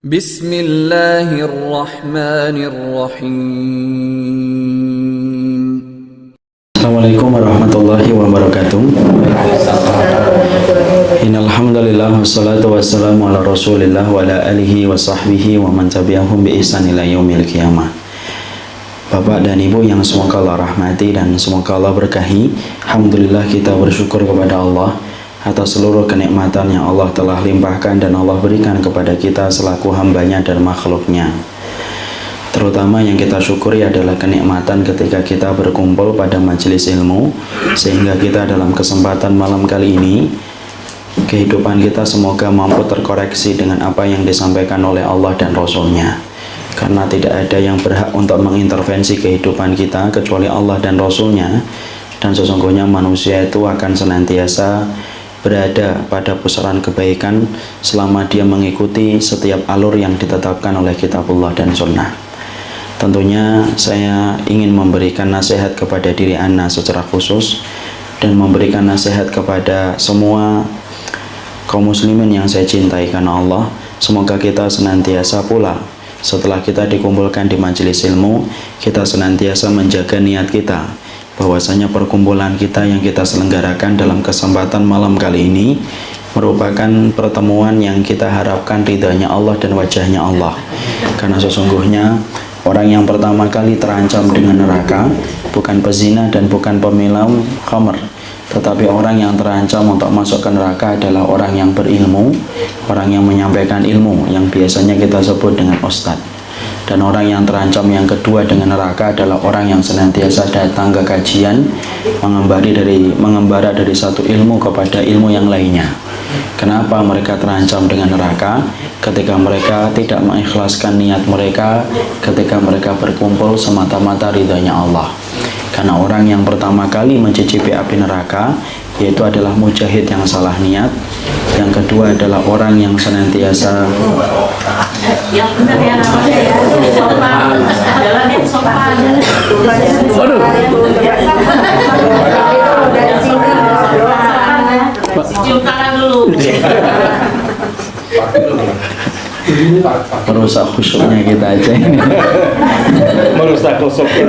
Bismillahirrahmanirrahim. Assalamualaikum warahmatullahi wabarakatuh. Innalhamdulillah wassalatu wassalamu ala rasulillah wa ala alihi wa sahbihi wa man tabi'ahum bi ihsan ila yaumil qiyamah. Bapak dan Ibu yang semoga Allah rahmati dan semoga Allah berkahi, alhamdulillah kita bersyukur kepada Allah atas seluruh kenikmatan yang Allah telah limpahkan dan Allah berikan kepada kita selaku hambanya dan makhluknya. Terutama yang kita syukuri adalah kenikmatan ketika kita berkumpul pada majelis ilmu, sehingga kita dalam kesempatan malam kali ini, kehidupan kita semoga mampu terkoreksi dengan apa yang disampaikan oleh Allah dan Rasul-Nya. Karena tidak ada yang berhak untuk mengintervensi kehidupan kita kecuali Allah dan Rasul-Nya, dan sesungguhnya manusia itu akan senantiasa berada pada pusaran kebaikan selama dia mengikuti setiap alur yang ditetapkan oleh kitabullah dan sunnah. Tentunya saya ingin memberikan nasihat kepada diri Anda secara khusus dan memberikan nasihat kepada semua kaum muslimin yang saya cintai karena Allah. Semoga kita senantiasa pula setelah kita dikumpulkan di majelis ilmu, kita senantiasa menjaga niat kita, bahwasanya perkumpulan kita yang kita selenggarakan dalam kesempatan malam kali ini merupakan pertemuan yang kita harapkan ridhanya Allah dan wajahnya Allah. Karena sesungguhnya orang yang pertama kali terancam dengan neraka bukan pezina dan bukan peminum khamr, tetapi orang yang terancam untuk masuk ke neraka adalah orang yang berilmu, orang yang menyampaikan ilmu yang biasanya kita sebut dengan ustadz. Dan orang yang terancam yang kedua dengan neraka adalah orang yang senantiasa datang ke kajian, mengembara dari satu ilmu kepada ilmu yang lainnya. Kenapa mereka terancam dengan neraka? Ketika mereka tidak mengikhlaskan niat mereka, ketika mereka berkumpul semata-mata ridhanya Allah. Karena orang yang pertama kali mencicipi api neraka yaitu adalah mujahid yang salah niat. Yang kedua adalah orang yang senantiasa merusak khusyuknya kita aja ini. Merusak khusyuknya.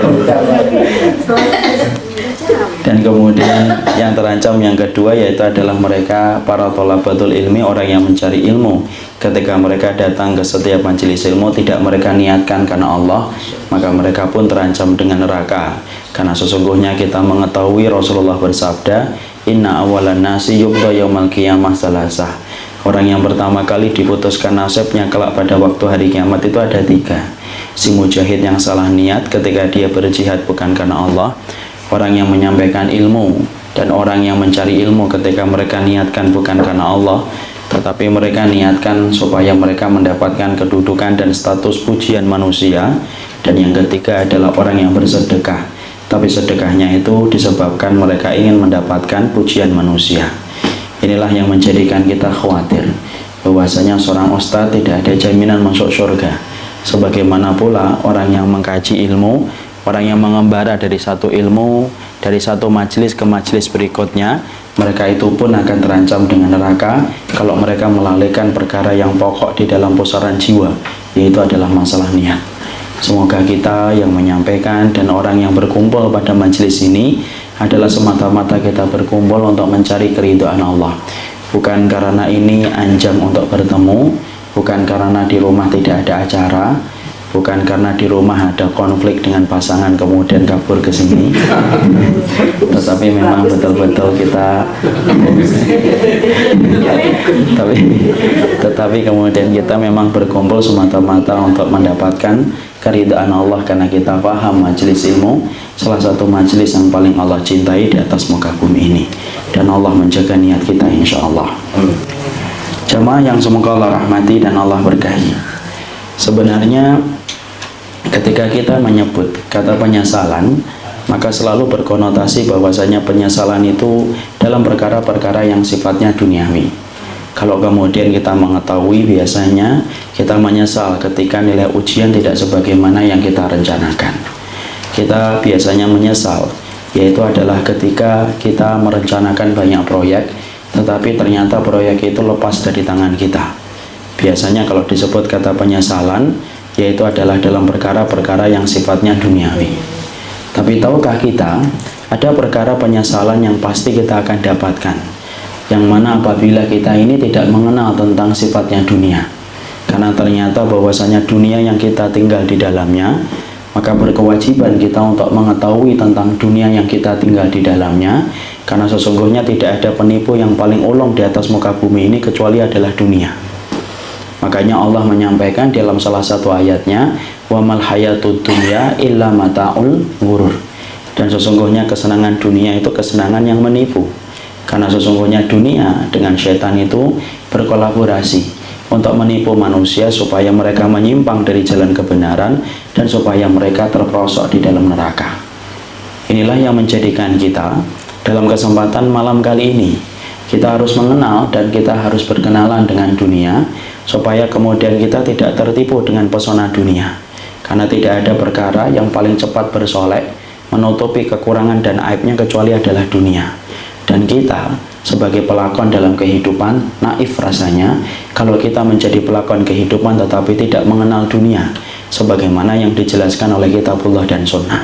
Dan kemudian yang terancam yang kedua yaitu adalah mereka para thalabatul ilmi, orang yang mencari ilmu. Ketika mereka datang ke setiap majelis ilmu tidak mereka niatkan karena Allah, maka mereka pun terancam dengan neraka. Karena sesungguhnya kita mengetahui Rasulullah bersabda, inna awalan nasi yubda yaumal qiyamah salasah. Orang yang pertama kali diputuskan nasibnya kelak pada waktu hari kiamat itu ada tiga. Si mujahid yang salah niat ketika dia berjihad bukan karena Allah, orang yang menyampaikan ilmu, dan orang yang mencari ilmu ketika mereka niatkan bukan karena Allah, tetapi mereka niatkan supaya mereka mendapatkan kedudukan dan status pujian manusia. Dan yang ketiga adalah orang yang bersedekah, tapi sedekahnya itu disebabkan mereka ingin mendapatkan pujian manusia. Inilah yang menjadikan kita khawatir bahwasanya seorang ustadz tidak ada jaminan masuk surga. Sebagaimana pula orang yang mengkaji ilmu, orang yang mengembara dari satu ilmu, dari satu majelis ke majelis berikutnya, mereka itu pun akan terancam dengan neraka kalau mereka melalaikan perkara yang pokok di dalam pusaran jiwa, yaitu adalah masalah niat. Semoga kita yang menyampaikan dan orang yang berkumpul pada majelis ini adalah semata-mata kita berkumpul untuk mencari keridhaan Allah. Bukan karena ini anjang untuk bertemu, bukan karena di rumah tidak ada acara, bukan karena di rumah ada konflik dengan pasangan kemudian kabur ke sini, tetapi memang betul-betul kita tetapi kemudian kita memang berkumpul semata-mata untuk mendapatkan keridhaan Allah, karena kita paham majelis ilmu salah satu majelis yang paling Allah cintai di atas muka bumi ini, dan Allah menjaga niat kita insya Allah. Jamaah yang semoga Allah rahmati dan Allah berkahi, sebenarnya ketika kita menyebut kata penyesalan, maka selalu berkonotasi bahwasanya penyesalan itu dalam perkara-perkara yang sifatnya duniawi. Kalau kemudian kita mengetahui biasanya kita menyesal ketika nilai ujian tidak sebagaimana yang kita rencanakan. Kita biasanya menyesal, yaitu adalah ketika kita merencanakan banyak proyek, tetapi ternyata proyek itu lepas dari tangan kita. Biasanya kalau disebut kata penyesalan, yaitu adalah dalam perkara-perkara yang sifatnya duniawi. Tapi tahukah kita, ada perkara penyesalan yang pasti kita akan dapatkan, yang mana apabila kita ini tidak mengenal tentang sifatnya dunia. Karena ternyata bahwasanya dunia yang kita tinggal di dalamnya, maka berkewajiban kita untuk mengetahui tentang dunia yang kita tinggal di dalamnya, karena sesungguhnya tidak ada penipu yang paling ulung di atas muka bumi ini kecuali adalah dunia. Makanya Allah menyampaikan dalam salah satu ayatnya, wa mal hayatud dunya illa mata'ul ghurur. Dan sesungguhnya kesenangan dunia itu kesenangan yang menipu. Karena sesungguhnya dunia dengan syaitan itu berkolaborasi untuk menipu manusia supaya mereka menyimpang dari jalan kebenaran dan supaya mereka terperosok di dalam neraka. Inilah yang menjadikan kita dalam kesempatan malam kali ini, kita harus mengenal dan kita harus berkenalan dengan dunia supaya kemudian kita tidak tertipu dengan pesona dunia. Karena tidak ada perkara yang paling cepat bersolek menutupi kekurangan dan aibnya kecuali adalah dunia. Dan kita sebagai pelakon dalam kehidupan, naif rasanya kalau kita menjadi pelakon kehidupan tetapi tidak mengenal dunia, sebagaimana yang dijelaskan oleh kitabullah dan sunnah.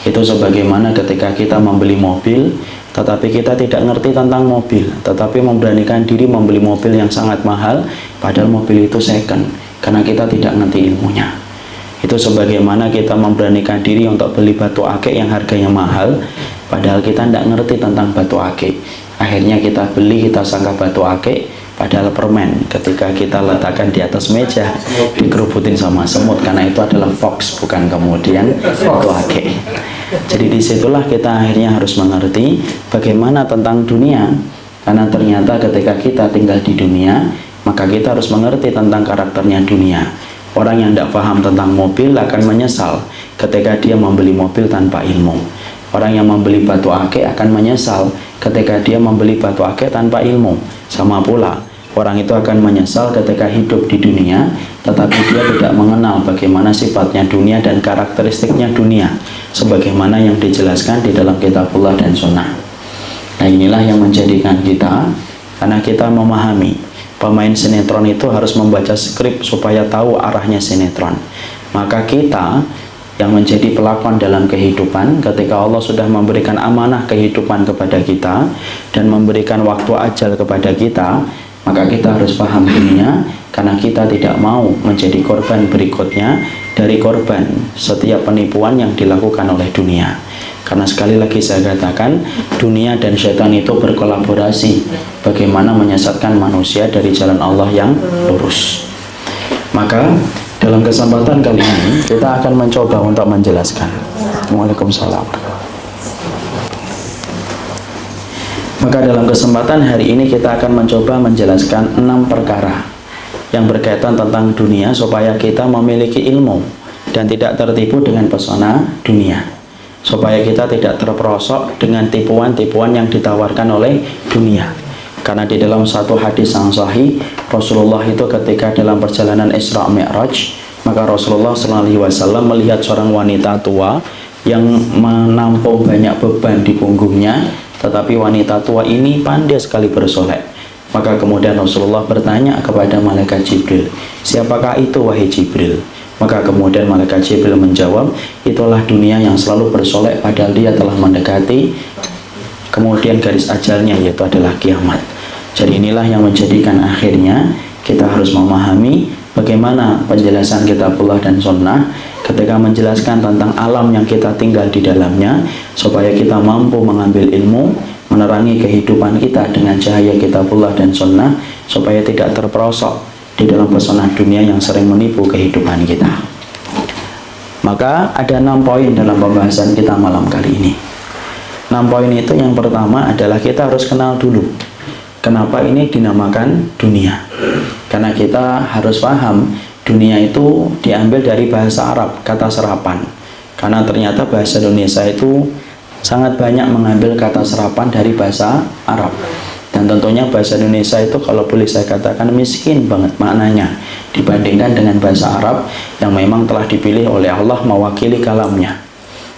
Itu sebagaimana ketika kita membeli mobil tetapi kita tidak ngerti tentang mobil, tetapi memberanikan diri membeli mobil yang sangat mahal, padahal mobil itu second, karena kita tidak ngerti ilmunya. Itu sebagaimana kita memberanikan diri untuk beli batu akik yang harganya mahal, padahal kita tidak ngerti tentang batu akik. Akhirnya kita beli, kita sangka batu akik, padahal permen. Ketika kita letakkan di atas meja, dikerubutin sama semut, karena itu adalah fox, bukan kemudian batu akik. Jadi disitulah kita akhirnya harus mengerti bagaimana tentang dunia. Karena ternyata ketika kita tinggal di dunia, maka kita harus mengerti tentang karakternya dunia. Orang yang tidak paham tentang mobil akan menyesal ketika dia membeli mobil tanpa ilmu. Orang yang membeli batu akik akan menyesal ketika dia membeli batu akik tanpa ilmu. Sama pula, orang itu akan menyesal ketika hidup di dunia, tetapi dia tidak mengenal bagaimana sifatnya dunia dan karakteristiknya dunia, sebagaimana yang dijelaskan di dalam kitabullah dan sunnah. Nah, inilah yang menjadikan kita, karena kita memahami pemain sinetron itu harus membaca skrip supaya tahu arahnya sinetron. Maka kita yang menjadi pelakon dalam kehidupan, ketika Allah sudah memberikan amanah kehidupan kepada kita dan memberikan waktu ajal kepada kita, maka kita harus paham dunia, karena kita tidak mau menjadi korban berikutnya dari korban setiap penipuan yang dilakukan oleh dunia. Karena sekali lagi saya katakan, dunia dan syaitan itu berkolaborasi bagaimana menyesatkan manusia dari jalan Allah yang lurus. Maka dalam kesempatan kali ini kita akan mencoba untuk menjelaskan. Waalaikumsalam. Maka dalam kesempatan hari ini kita akan mencoba menjelaskan 6 perkara yang berkaitan tentang dunia supaya kita memiliki ilmu dan tidak tertipu dengan pesona dunia, supaya kita tidak terperosok dengan tipuan-tipuan yang ditawarkan oleh dunia. Karena di dalam satu hadis yang sahih, Rasulullah itu ketika dalam perjalanan Isra Mi'raj, maka Rasulullah SAW melihat seorang wanita tua yang menampung banyak beban di punggungnya, tetapi wanita tua ini pandai sekali bersolek. Maka kemudian Rasulullah bertanya kepada malaikat Jibril, siapakah itu wahai Jibril? Maka kemudian malaikat Jibril menjawab, itulah dunia yang selalu bersolek padahal dia telah mendekati kemudian garis ajalnya, yaitu adalah kiamat. Jadi inilah yang menjadikan akhirnya kita harus memahami bagaimana penjelasan kitabullah dan sunnah ketika menjelaskan tentang alam yang kita tinggal di dalamnya, supaya kita mampu mengambil ilmu, menerangi kehidupan kita dengan cahaya kitabullah dan sunnah, supaya tidak terperosok di dalam pesona dunia yang sering menipu kehidupan kita. Maka ada 6 poin dalam pembahasan kita malam kali ini. 6 poin itu, yang pertama adalah kita harus kenal dulu kenapa ini dinamakan dunia. Karena kita harus paham dunia itu diambil dari bahasa Arab, kata serapan. Karena ternyata bahasa Indonesia itu sangat banyak mengambil kata serapan dari bahasa Arab. Dan tentunya bahasa Indonesia itu kalau boleh saya katakan miskin banget maknanya dibandingkan dengan bahasa Arab yang memang telah dipilih oleh Allah mewakili kalamnya.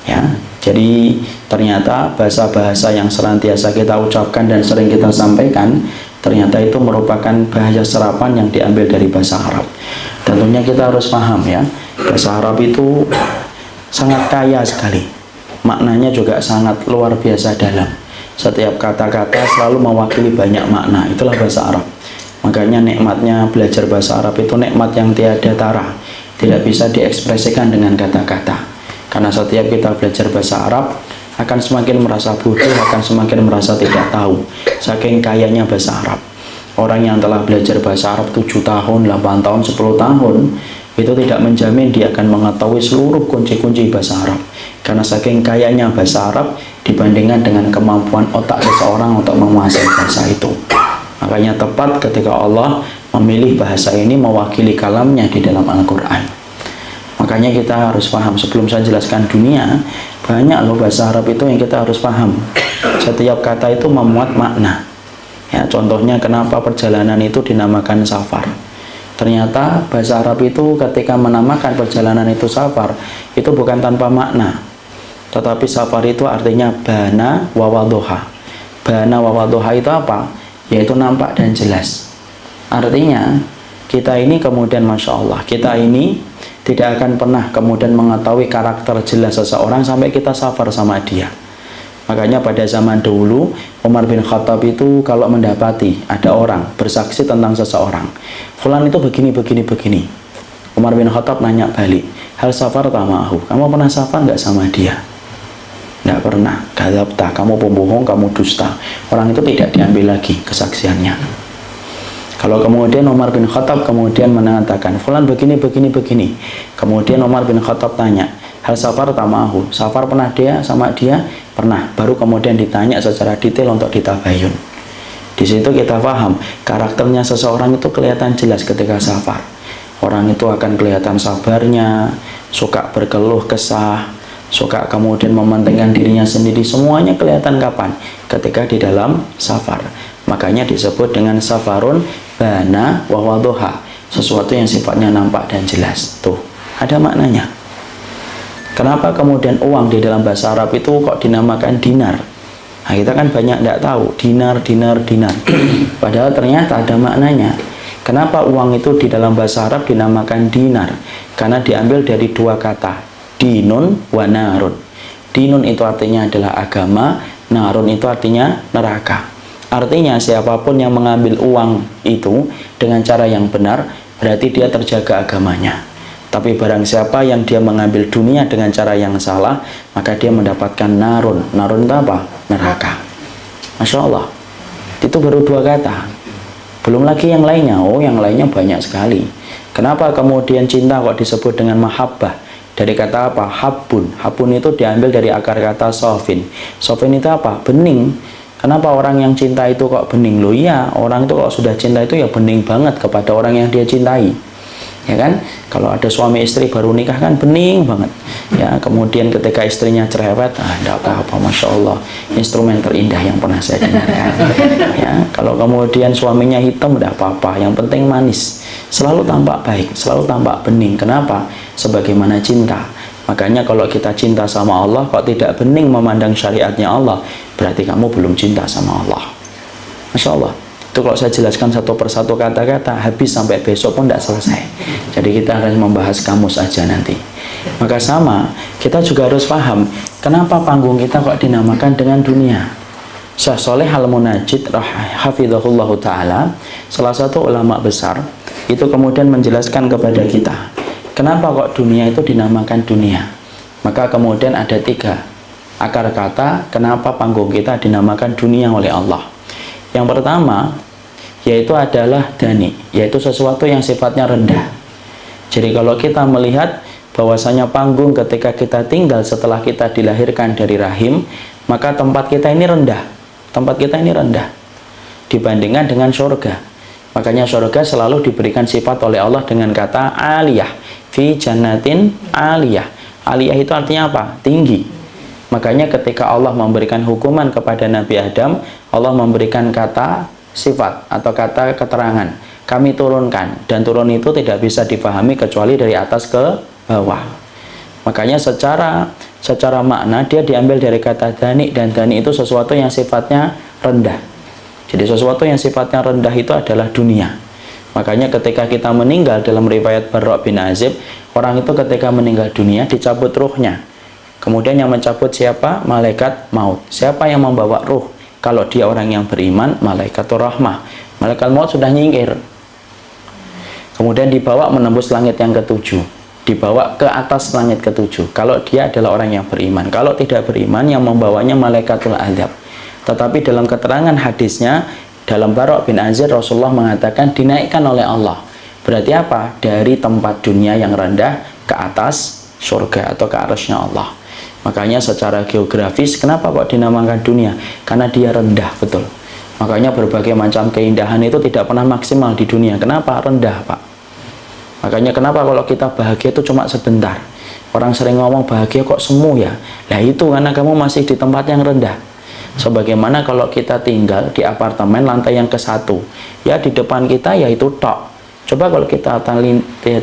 Ya, jadi ternyata bahasa-bahasa yang senantiasa kita ucapkan dan sering kita sampaikan ternyata itu merupakan bahasa serapan yang diambil dari bahasa Arab. Tentunya kita harus paham ya, bahasa Arab itu sangat kaya sekali, maknanya juga sangat luar biasa dalam. Setiap kata-kata selalu mewakili banyak makna, itulah bahasa Arab. Makanya nikmatnya belajar bahasa Arab itu nikmat yang tiada tara, tidak bisa diekspresikan dengan kata-kata. Karena setiap kita belajar bahasa Arab akan semakin merasa bodoh, akan semakin merasa tidak tahu, saking kayanya bahasa Arab. Orang yang telah belajar bahasa Arab 7 tahun, 8 tahun, 10 tahun, itu tidak menjamin dia akan mengetahui seluruh kunci-kunci bahasa Arab. Karena saking kayanya bahasa Arab dibandingkan dengan kemampuan otak seseorang untuk menguasai bahasa itu. Makanya tepat ketika Allah memilih bahasa ini mewakili kalamnya di dalam Al-Quran. Makanya kita harus paham, sebelum saya jelaskan dunia, banyak loh bahasa Arab itu yang kita harus paham. Setiap kata itu memuat makna. Ya, contohnya kenapa perjalanan itu dinamakan safar. Ternyata bahasa Arab itu ketika menamakan perjalanan itu safar, itu bukan tanpa makna. Tetapi safar itu artinya bana wa wadduha. Bana wa wadduha itu apa? Yaitu nampak dan jelas. Artinya kita ini kemudian Masya Allah, kita ini tidak akan pernah kemudian mengetahui karakter jelas seseorang sampai kita safar sama dia. Makanya pada zaman dahulu Umar bin Khattab itu kalau mendapati ada orang bersaksi tentang seseorang, fulan itu begini, Umar bin Khattab nanya balik, hal safar tamahu, kamu pernah safar nggak sama dia? Nggak pernah. Kadzabta, kamu pembohong, kamu dusta. Orang itu tidak diambil lagi kesaksiannya. Kalau kemudian Umar bin Khattab kemudian mengatakan fulan begini, kemudian Umar bin Khattab tanya, hal safar tamahu, safar pernah dia sama dia? Pernah. Baru kemudian ditanya secara detail untuk ditabayun. Di situ kita paham karakternya seseorang itu kelihatan jelas ketika safar. Orang itu akan kelihatan sabarnya, suka berkeluh kesah, suka kemudian mementingkan dirinya sendiri, semuanya kelihatan kapan? Ketika di dalam safar. Makanya disebut dengan safarun bana wa wadduha, sesuatu yang sifatnya nampak dan jelas. Tuh, ada maknanya. Kenapa kemudian uang di dalam bahasa Arab itu kok dinamakan dinar? Nah, kita kan banyak tidak tahu dinar. Padahal ternyata ada maknanya. Kenapa uang itu di dalam bahasa Arab dinamakan dinar? Karena diambil dari dua kata, dinun wa narun. Dinun itu artinya adalah agama, narun itu artinya neraka. Artinya siapapun yang mengambil uang itu dengan cara yang benar, berarti dia terjaga agamanya. Tapi barang siapa yang dia mengambil dunia dengan cara yang salah, maka dia mendapatkan narun. Narun itu apa? Neraka. Masya Allah. Itu baru dua kata. Belum lagi yang lainnya. Oh, yang lainnya banyak sekali. Kenapa kemudian cinta kok disebut dengan mahabbah? Dari kata apa? Habbun. Habbun itu diambil dari akar kata sofin. Sofin itu apa? Bening. Kenapa orang yang cinta itu kok bening? Loh iya, orang itu kalau sudah cinta itu ya bening banget kepada orang yang dia cintai. Ya kan, kalau ada suami istri baru nikah kan bening banget ya. Kemudian ketika istrinya cerewet, tidak apa-apa, Masya Allah, instrumen terindah yang pernah saya dengarkan ya. Kalau kemudian suaminya hitam, tidak apa-apa, yang penting manis, selalu tampak baik, selalu tampak bening. Kenapa? Sebagaimana cinta. Makanya kalau kita cinta sama Allah kok tidak bening memandang syariatnya Allah, berarti kamu belum cinta sama Allah. Masya Allah. Itu kalau saya jelaskan satu persatu kata-kata, habis sampai besok pun tidak selesai. Jadi kita harus membahas kamus aja nanti. Maka sama, kita juga harus paham kenapa panggung kita kok dinamakan dengan dunia. Syekh Shalih Al-Munajjid hafizahullah ta'ala, salah satu ulama besar, itu kemudian menjelaskan kepada kita kenapa kok dunia itu dinamakan dunia. Maka kemudian ada tiga akar kata kenapa panggung kita dinamakan dunia oleh Allah. Yang pertama yaitu adalah dani, yaitu sesuatu yang sifatnya rendah. Jadi kalau kita melihat bahwasanya panggung ketika kita tinggal setelah kita dilahirkan dari rahim, maka tempat kita ini rendah. Tempat kita ini rendah dibandingkan dengan surga. Makanya surga selalu diberikan sifat oleh Allah dengan kata aliyah, fi jannatin aliyah. Aliyah itu artinya apa? Tinggi. Makanya ketika Allah memberikan hukuman kepada Nabi Adam, Allah memberikan kata sifat atau kata keterangan, kami turunkan, dan turun itu tidak bisa dipahami kecuali dari atas ke bawah. Makanya secara makna dia diambil dari kata dani, dan dani itu sesuatu yang sifatnya rendah. Jadi sesuatu yang sifatnya rendah itu adalah dunia. Makanya ketika kita meninggal, dalam riwayat Barra bin Azib, orang itu ketika meninggal dunia dicabut ruhnya. Kemudian yang mencabut siapa? Malaikat maut. Siapa yang membawa ruh? Kalau dia orang yang beriman, malaikatur rahmah. Malaikat maut sudah nyingkir. Kemudian dibawa menembus langit yang ketujuh. Dibawa ke atas langit ketujuh. Kalau dia adalah orang yang beriman. Kalau tidak beriman, yang membawanya malaikatul azab. Tetapi dalam keterangan hadisnya, dalam Barra bin Azib, Rasulullah mengatakan dinaikkan oleh Allah. Berarti apa? Dari tempat dunia yang rendah ke atas surga atau ke arasnya Allah. Makanya secara geografis, kenapa kok dinamakan dunia? Karena dia rendah, betul. Makanya berbagai macam keindahan itu tidak pernah maksimal di dunia. Kenapa? Rendah, Pak. Makanya kenapa kalau kita bahagia itu cuma sebentar. Orang sering ngomong bahagia kok semu ya. Nah itu karena kamu masih di tempat yang rendah. Sebagaimana kalau kita tinggal di apartemen lantai yang ke-1, ya di depan kita yaitu tok. Coba kalau kita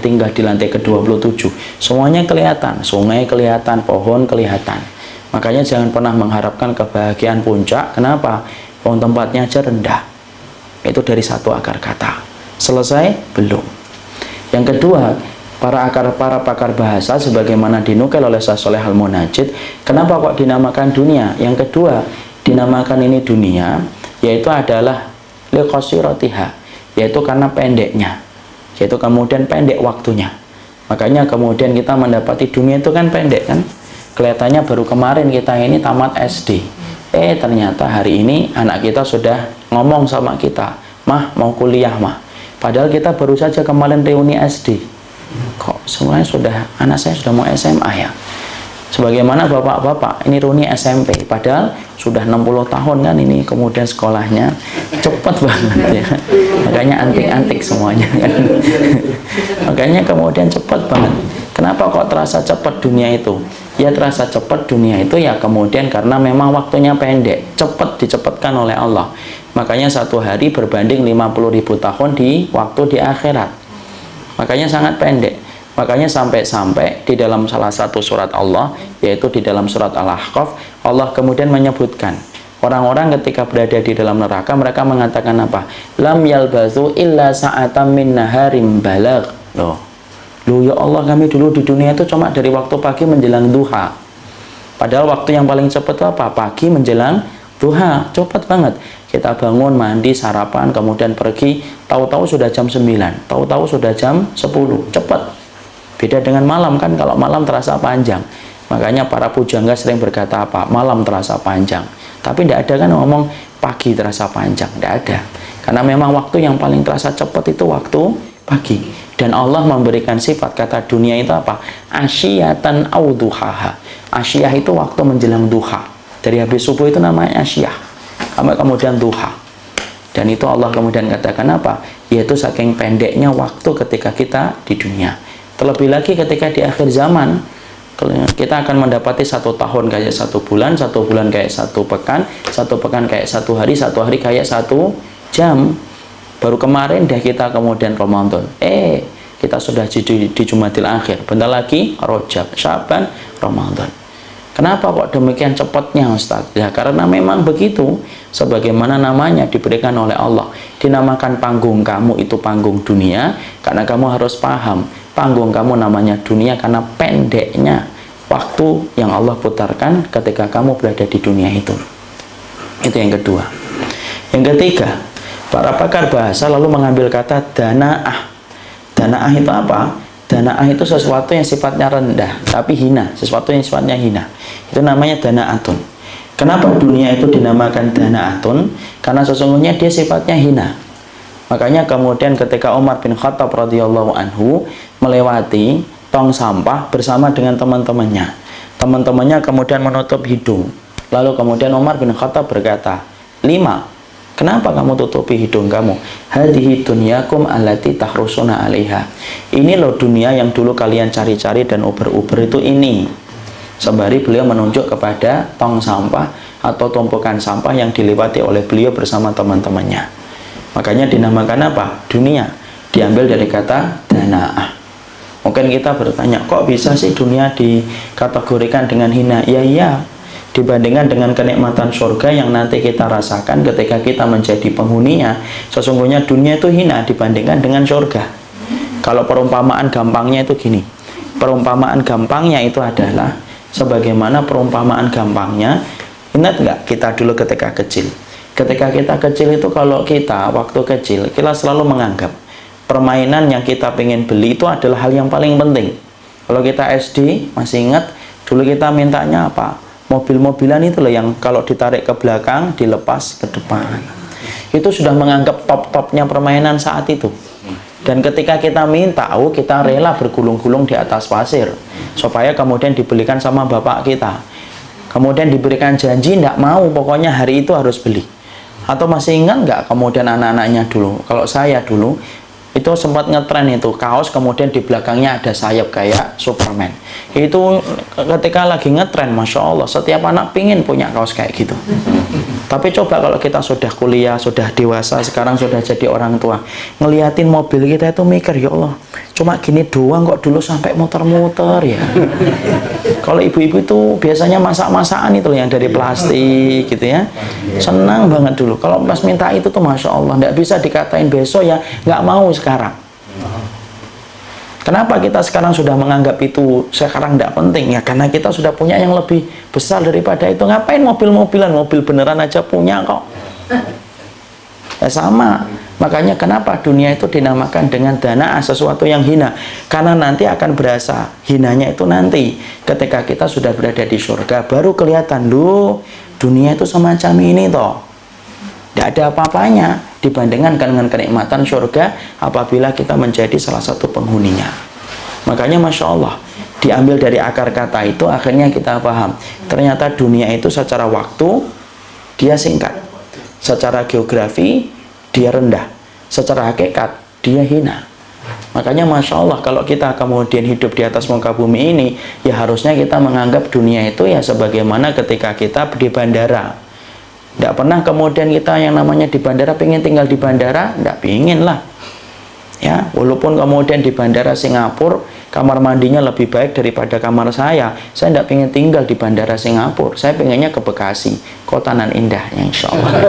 tinggal di lantai ke-27, semuanya kelihatan, sungai kelihatan, pohon kelihatan. Makanya jangan pernah mengharapkan kebahagiaan puncak. Kenapa? Tempatnya aja rendah. Itu dari satu akar kata. Selesai? Belum. Yang kedua, para pakar bahasa sebagaimana dinukil oleh Syekh Shalih Al-Munajjid, kenapa kok dinamakan dunia? Yang kedua, dinamakan ini dunia yaitu adalah liqasiratiha, yaitu karena pendeknya, yaitu kemudian pendek waktunya. Makanya kemudian kita mendapati dunia itu kan pendek kan, kelihatannya baru kemarin kita ini tamat SD, ternyata hari ini anak kita sudah ngomong sama kita, mah mau kuliah mah, padahal kita baru saja kemarin reuni SD. Kok semuanya sudah, anak saya sudah mau SMA ya. Sebagaimana bapak-bapak ini reuni SMP, padahal sudah 60 tahun kan ini kemudian sekolahnya cepat banget ya. Makanya antik-antik semuanya kan. Makanya kemudian cepat banget. Kenapa kok terasa cepat dunia itu? Ya terasa cepat dunia itu ya kemudian karena memang waktunya pendek, cepat dicepatkan oleh Allah. Makanya satu hari berbanding 50.000 tahun di waktu di akhirat. Makanya sangat pendek. Makanya sampai-sampai di dalam salah satu surat Allah, yaitu di dalam surat Al-Ahqaf, Allah kemudian menyebutkan orang-orang ketika berada di dalam neraka, mereka mengatakan apa? Lam yalbathu illa sa'atam min naharim balagh. Loh ya Allah, kami dulu di dunia itu cuma dari waktu pagi menjelang duha. Padahal waktu yang paling cepat itu apa? Pagi menjelang duha. Cepat banget. Kita bangun, mandi, sarapan, kemudian pergi, tahu-tahu sudah jam 9, tahu-tahu sudah jam 10. Cepat. Beda dengan malam kan, kalau malam terasa panjang. Makanya para pujangga sering berkata apa? Malam terasa panjang. Tapi tidak ada kan ngomong pagi terasa panjang. Tidak ada. Karena memang waktu yang paling terasa cepat itu waktu pagi. Dan Allah memberikan sifat, kata dunia itu apa? Asyiyatan au duhaha. Asyiyah itu waktu menjelang duha. Dari habis subuh itu namanya asyiyah. Sampai kemudian duha. Dan itu Allah kemudian katakan apa? Yaitu saking pendeknya waktu ketika kita di dunia. Terlebih lagi ketika di akhir zaman, kita akan mendapati 1 tahun kayak 1 bulan, 1 bulan kayak 1 pekan, 1 pekan kayak 1 hari, 1 hari kayak 1 jam. Baru kemarin dah kita kemudian Ramadan. Kita sudah di Jumadil Akhir. Bentar lagi Rajab, Syaban, Ramadan. Kenapa kok demikian cepatnya Ustaz? Ya karena memang begitu. Sebagaimana namanya diberikan oleh Allah. Dinamakan panggung kamu itu panggung dunia, karena kamu harus paham. Panggung kamu namanya dunia karena pendeknya waktu yang Allah putarkan ketika kamu berada di dunia itu. Itu yang kedua. Yang ketiga, para pakar bahasa lalu mengambil kata dana'ah. Dana'ah itu apa? Dana'ah itu sesuatu yang sifatnya rendah tapi hina, sesuatu yang sifatnya hina. Itu namanya dana'atun. Kenapa dunia itu dinamakan dana'atun? Karena sesungguhnya dia sifatnya hina. Makanya kemudian ketika Umar bin Khattab radhiyallahu anhu melewati tong sampah bersama dengan teman-temannya. Teman-temannya kemudian menutup hidung. Lalu kemudian Umar bin Khattab berkata, 5, kenapa kamu tutupi hidung kamu? Hadhihi dunyakum allati tahrusuna 'alaiha. Ini loh dunia yang dulu kalian cari-cari dan uber-uber itu ini. Sembari beliau menunjuk kepada tong sampah atau tumpukan sampah yang dilewati oleh beliau bersama teman-temannya. Makanya dinamakan apa? Dunia. Diambil dari kata dana'ah. Mungkin kita bertanya, kok bisa sih dunia dikategorikan dengan hina? Ya iya, dibandingkan dengan kenikmatan surga yang nanti kita rasakan ketika kita menjadi penghuninya. Sesungguhnya dunia itu hina dibandingkan dengan surga. Kalau perumpamaan gampangnya itu gini, perumpamaan gampangnya itu adalah sebagaimana perumpamaan gampangnya, ingat nggak kita dulu ketika kecil? Ketika kita kecil itu, kalau kita waktu kecil, kita selalu menganggap permainan yang kita pengen beli itu adalah hal yang paling penting. Kalau kita SD, masih ingat, dulu kita mintanya apa? Mobil-mobilan itu loh yang kalau ditarik ke belakang, dilepas ke depan. Itu sudah menganggap top-topnya permainan saat itu. Dan ketika kita minta, kita rela bergulung-gulung di atas pasir supaya kemudian dibelikan sama bapak kita. Kemudian diberikan janji, tidak mau, pokoknya hari itu harus beli. Atau masih ingat nggak kemudian anak-anaknya dulu? Kalau saya dulu, itu sempat ngetren itu kaos kemudian di belakangnya ada sayap kayak Superman. Itu ketika lagi ngetren, Masya Allah, setiap anak pingin punya kaos kayak gitu. Tapi coba kalau kita sudah kuliah, sudah dewasa, sekarang sudah jadi orang tua, ngeliatin mobil kita itu mikir, ya Allah, cuma gini doang kok, dulu sampai muter-muter ya. Kalau ibu-ibu itu biasanya masak-masakan itu yang dari plastik gitu ya, senang banget dulu. Kalau pas minta itu tuh Masya Allah, nggak bisa dikatain besok ya, nggak mau sekarang. Kenapa kita sekarang sudah menganggap itu sekarang tidak penting? Ya karena kita sudah punya yang lebih besar daripada itu. Ngapain mobil-mobilan? Mobil beneran aja punya kok. Ya sama. Makanya kenapa dunia itu dinamakan dengan dana sesuatu yang hina? Karena nanti akan berasa hinanya itu nanti. Ketika kita sudah berada di surga, baru kelihatan, loh, dunia itu semacam ini toh. Tidak ada apa-apanya dibandingkan dengan kenikmatan surga apabila kita menjadi salah satu penghuninya. Makanya Masya Allah, diambil dari akar kata itu, akhirnya kita paham, ternyata dunia itu secara waktu dia singkat, secara geografi dia rendah, secara hakikat dia hina. Makanya Masya Allah, kalau kita kemudian hidup di atas muka bumi ini, ya harusnya kita menganggap dunia itu ya sebagaimana ketika kita di bandara. Tidak pernah kemudian kita yang namanya di bandara pengen tinggal di bandara, tidak pengen lah. Ya, walaupun kemudian di bandara Singapura kamar mandinya lebih baik daripada kamar saya tidak pengen tinggal di bandara Singapura. Saya pengennya ke Bekasi, kota nan indah, insya Allah.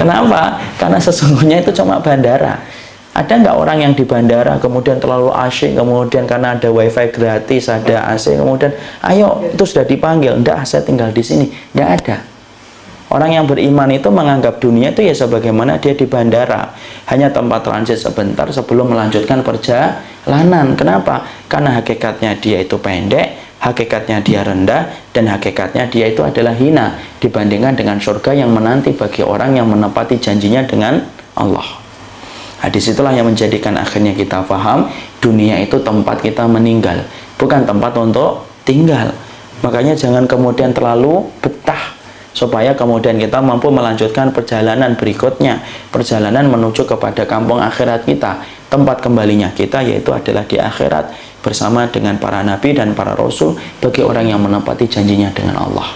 Kenapa? Karena sesungguhnya itu cuma bandara. Ada nggak orang yang di bandara kemudian terlalu asyik, kemudian karena ada wifi gratis, ada AC, kemudian ayo itu sudah dipanggil, enggak, saya tinggal di sini. Enggak ada. Orang yang beriman itu menganggap dunia itu ya sebagaimana dia di bandara, hanya tempat transit sebentar sebelum melanjutkan perjalanan. Kenapa? Karena hakikatnya dia itu pendek, hakikatnya dia rendah, dan hakikatnya dia itu adalah hina dibandingkan dengan surga yang menanti bagi orang yang menepati janjinya dengan Allah. Disitulah yang menjadikan akhirnya kita paham dunia itu tempat kita meninggal, bukan tempat untuk tinggal. Makanya jangan kemudian terlalu betah, supaya kemudian kita mampu melanjutkan perjalanan berikutnya, perjalanan menuju kepada kampung akhirat kita. Tempat kembalinya kita yaitu adalah di akhirat bersama dengan para nabi dan para rasul bagi orang yang menepati janjinya dengan Allah.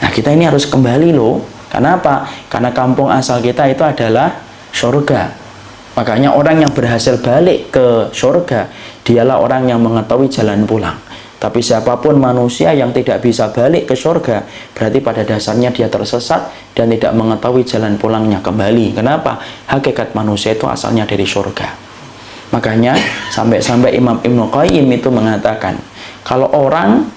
Nah, kita ini harus kembali loh. Kenapa? Karena kampung asal kita itu adalah surga. Makanya orang yang berhasil balik ke surga, dialah orang yang mengetahui jalan pulang. Tapi siapapun manusia yang tidak bisa balik ke surga, berarti pada dasarnya dia tersesat dan tidak mengetahui jalan pulangnya kembali. Kenapa? Hakikat manusia itu asalnya dari surga. Makanya sampai-sampai Imam Ibnu Qayyim itu mengatakan, kalau orang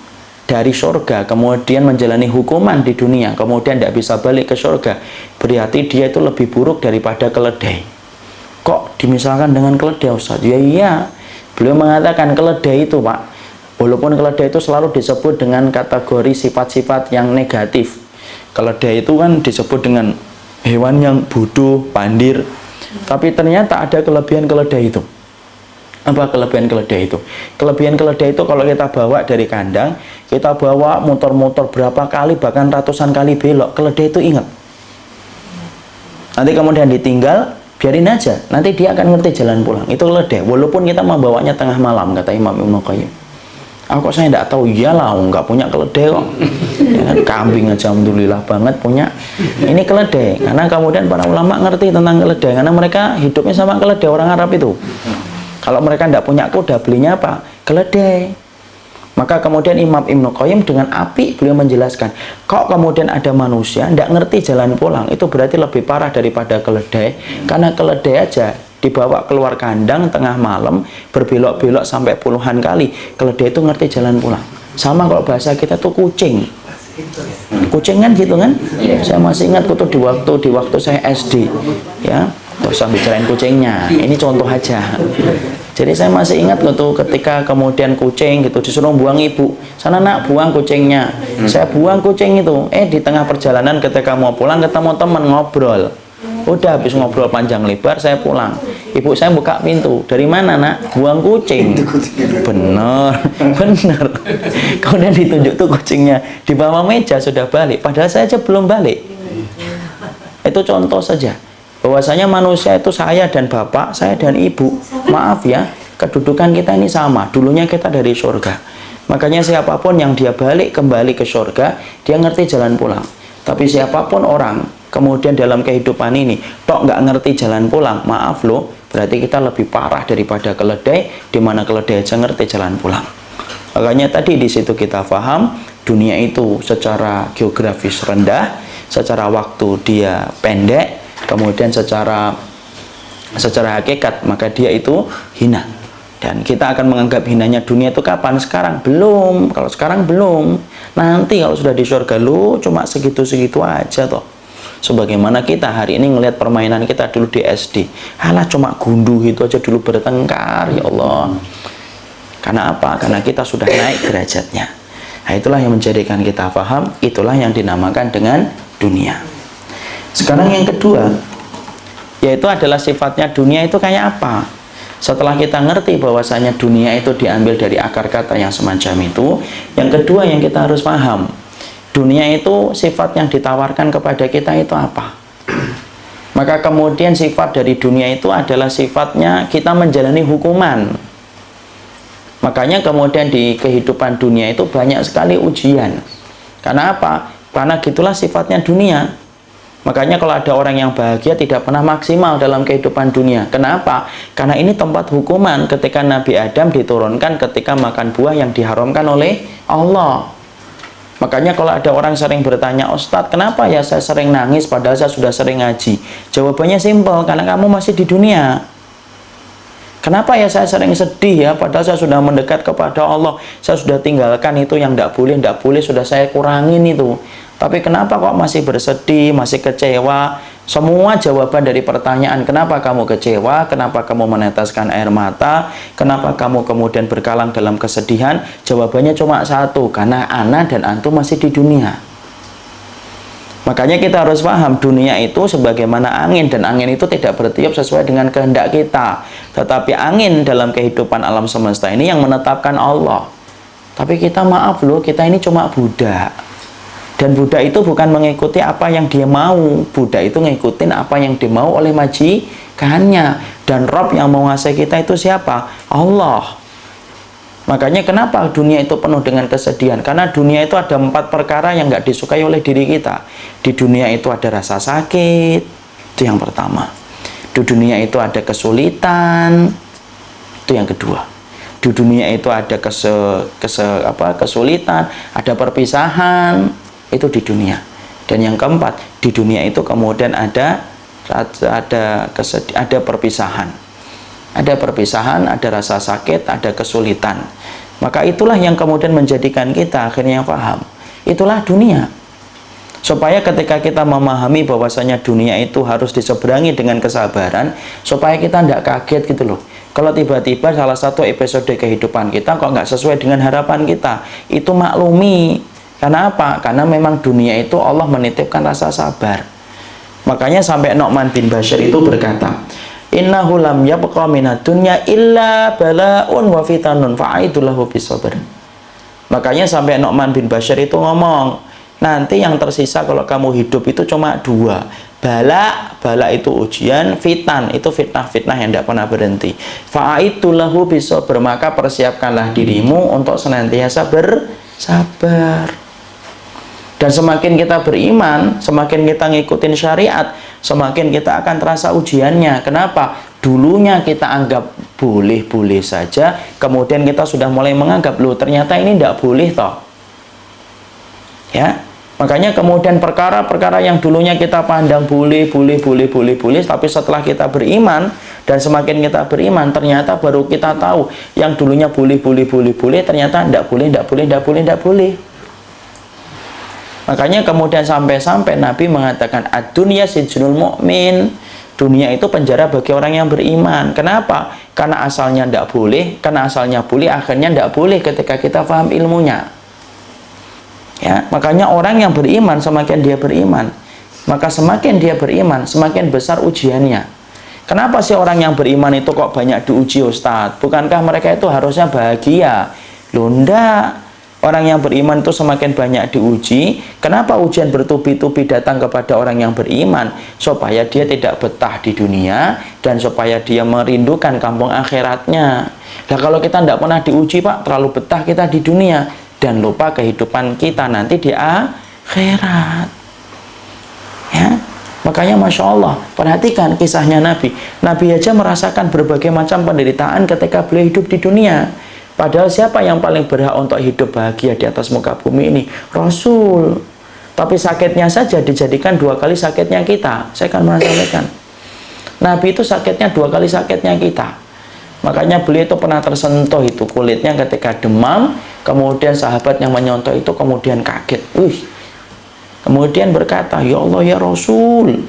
dari surga kemudian menjalani hukuman di dunia, kemudian tidak bisa balik ke surga, berarti dia itu lebih buruk daripada keledai. Kok dimisalkan dengan keledai, Ustaz? Ya iya, beliau mengatakan keledai itu, Pak, walaupun keledai itu selalu disebut dengan kategori sifat-sifat yang negatif. Keledai itu kan disebut dengan hewan yang bodoh, pandir, tapi ternyata ada kelebihan keledai itu. Apa kelebihan keledai itu? Kelebihan keledai itu kalau kita bawa dari kandang, kita bawa motor-motor berapa kali, bahkan ratusan kali belok, keledai itu ingat. Nanti kemudian ditinggal, biarin aja, nanti dia akan ngerti jalan pulang. Itu keledai, walaupun kita membawanya tengah malam, kata Imam Ibnu Qayyim. Kok saya tidak tahu? Iyalah, nggak punya keledai kok. Ya kan, kambing aja alhamdulillah banget punya. Ini keledai, karena kemudian para ulama ngerti tentang keledai, karena mereka hidupnya sama keledai orang Arab itu. Kalau mereka tidak punya kuda, belinya apa? Keledai. Maka kemudian Imam Ibnu Qayyim dengan apik beliau menjelaskan, kok kemudian ada manusia tidak ngerti jalan pulang, itu berarti lebih parah daripada keledai. Karena keledai aja dibawa keluar kandang tengah malam, berbelok-belok sampai puluhan kali, keledai itu ngerti jalan pulang. Sama kalau bahasa kita tuh kucing. Kucing kan gitu kan? Saya masih ingat di waktu saya SD, ya. Terus saya bicarain kucingnya. Ini contoh aja. Jadi saya masih ingat ketika kemudian kucing gitu disuruh buang ibu, sana nak buang kucingnya. Saya buang kucing itu, di tengah perjalanan ketika mau pulang ketemu teman ngobrol. Udah habis ngobrol panjang lebar saya pulang. Ibu saya buka pintu, dari mana nak? Buang kucing. Bener. Kemudian ditunjuk tuh kucingnya di bawah meja sudah balik, padahal saya aja belum balik. Itu contoh saja. Bahwasanya manusia itu saya dan bapak, saya dan ibu. Maaf ya, kedudukan kita ini sama. Dulunya kita dari surga. Makanya siapapun yang dia balik kembali ke surga, dia ngerti jalan pulang. Tapi siapapun orang, kemudian dalam kehidupan ini, nggak ngerti jalan pulang, maaf loh, berarti kita lebih parah daripada keledai, di mana keledai aja ngerti jalan pulang. Makanya tadi di situ kita paham, dunia itu secara geografis rendah, secara waktu dia pendek, kemudian secara hakikat maka dia itu hina. Dan kita akan menganggap hinanya dunia itu kapan? Sekarang belum. Kalau sekarang belum, nanti kalau sudah di surga lu cuma segitu-segitu aja toh. Sebagaimana kita hari ini ngelihat permainan kita dulu di SD, halah cuma gunduh itu aja dulu bertengkar, ya Allah. Karena apa? Karena kita sudah naik derajatnya. Nah, itulah yang menjadikan kita paham, itulah yang dinamakan dengan dunia. Sekarang yang kedua, yaitu adalah sifatnya dunia itu kayak apa. Setelah kita ngerti bahwasanya dunia itu diambil dari akar kata yang semacam itu, yang kedua yang kita harus paham, dunia itu sifat yang ditawarkan kepada kita itu apa. Maka kemudian sifat dari dunia itu adalah sifatnya kita menjalani hukuman. Makanya kemudian di kehidupan dunia itu banyak sekali ujian. Karena apa? Karena gitulah sifatnya dunia. Makanya kalau ada orang yang bahagia tidak pernah maksimal dalam kehidupan dunia. Kenapa? Karena ini tempat hukuman ketika Nabi Adam diturunkan ketika makan buah yang diharamkan oleh Allah. Makanya kalau ada orang sering bertanya, Ustadz, kenapa ya saya sering nangis padahal saya sudah sering ngaji? Jawabannya simpel, karena kamu masih di dunia. Kenapa ya saya sering sedih ya padahal saya sudah mendekat kepada Allah, saya sudah tinggalkan itu yang tidak boleh sudah saya kurangin itu. Tapi kenapa kok masih bersedih, masih kecewa? Semua jawaban dari pertanyaan kenapa kamu kecewa, kenapa kamu meneteskan air mata, kenapa kamu kemudian berkalang dalam kesedihan, jawabannya cuma satu, karena ana dan antum masih di dunia. Makanya kita harus paham dunia itu sebagaimana angin, dan angin itu tidak bertiup sesuai dengan kehendak kita. Tetapi angin dalam kehidupan alam semesta ini yang menetapkan Allah. Tapi kita maaf loh, kita ini cuma budak. Dan budak itu bukan mengikuti apa yang dia mau. Budak itu ngikutin apa yang dimau oleh majikannya. Dan Rob yang menguasai kita itu siapa? Allah. Makanya kenapa dunia itu penuh dengan kesedihan? Karena dunia itu ada 4 perkara yang nggak disukai oleh diri kita. Di dunia itu ada rasa sakit, itu yang pertama. Di dunia itu ada kesulitan, itu yang kedua. Di dunia itu ada kesulitan, ada perpisahan, itu di dunia. Dan yang keempat, di dunia itu kemudian ada perpisahan. Ada perpisahan, ada rasa sakit, ada kesulitan. Maka itulah yang kemudian menjadikan kita akhirnya paham. Itulah dunia. Supaya ketika kita memahami bahwasanya dunia itu harus diseberangi dengan kesabaran, supaya kita tidak kaget gitu loh. Kalau tiba-tiba salah satu episode kehidupan kita kok nggak sesuai dengan harapan kita, itu maklumi. Karena apa? Karena memang dunia itu Allah menitipkan rasa sabar. Makanya sampai Nu'man bin Bashir itu berkata, innahu lam yabqa minad dunya illa bala'un wa fitanun fa'idullahu bisabr. Makanya sampai Nu'man bin Bashir itu ngomong, nanti yang tersisa kalau kamu hidup itu cuma 2. Bala itu ujian, fitan itu fitnah-fitnah yang tidak pernah berhenti. Fa'idullahu bisabr, maka persiapkanlah dirimu untuk senantiasa bersabar. Dan semakin kita beriman, semakin kita ngikutin syariat, semakin kita akan terasa ujiannya. Kenapa? Dulunya kita anggap boleh-boleh saja, kemudian kita sudah mulai menganggap, loh ternyata ini tidak boleh toh. Ya, makanya kemudian perkara-perkara yang dulunya kita pandang boleh, tapi setelah kita beriman, dan semakin kita beriman, ternyata baru kita tahu, yang dulunya boleh, ternyata tidak boleh. Makanya kemudian sampai-sampai Nabi mengatakan, ad-dunya sijnul mu'min. Dunia itu penjara bagi orang yang beriman. Kenapa? Karena asalnya tidak boleh, karena asalnya boleh, akhirnya tidak boleh ketika kita paham ilmunya. Ya, makanya orang yang beriman, semakin dia beriman, maka semakin dia beriman, semakin besar ujiannya. Kenapa sih orang yang beriman itu kok banyak diuji, Ustadz? Bukankah mereka itu harusnya bahagia? Loh, enggak. Orang yang beriman itu semakin banyak diuji. Kenapa ujian bertubi-tubi datang kepada orang yang beriman? Supaya dia tidak betah di dunia, dan supaya dia merindukan kampung akhiratnya. Nah, kalau kita tidak pernah diuji, Pak, terlalu betah kita di dunia, dan lupa kehidupan kita nanti di akhirat. Ya, makanya Masya Allah, perhatikan kisahnya Nabi. Nabi aja merasakan berbagai macam penderitaan ketika beliau hidup di dunia. Padahal siapa yang paling berhak untuk hidup bahagia di atas muka bumi ini? Rasul. Tapi sakitnya saja dijadikan 2 kali sakitnya kita. Saya akan merasakan. Nabi itu sakitnya 2 kali sakitnya kita. Makanya beliau itu pernah tersentuh itu kulitnya ketika demam. Kemudian sahabat yang menyontoh itu kemudian kaget. Kemudian berkata, ya Allah ya Rasul,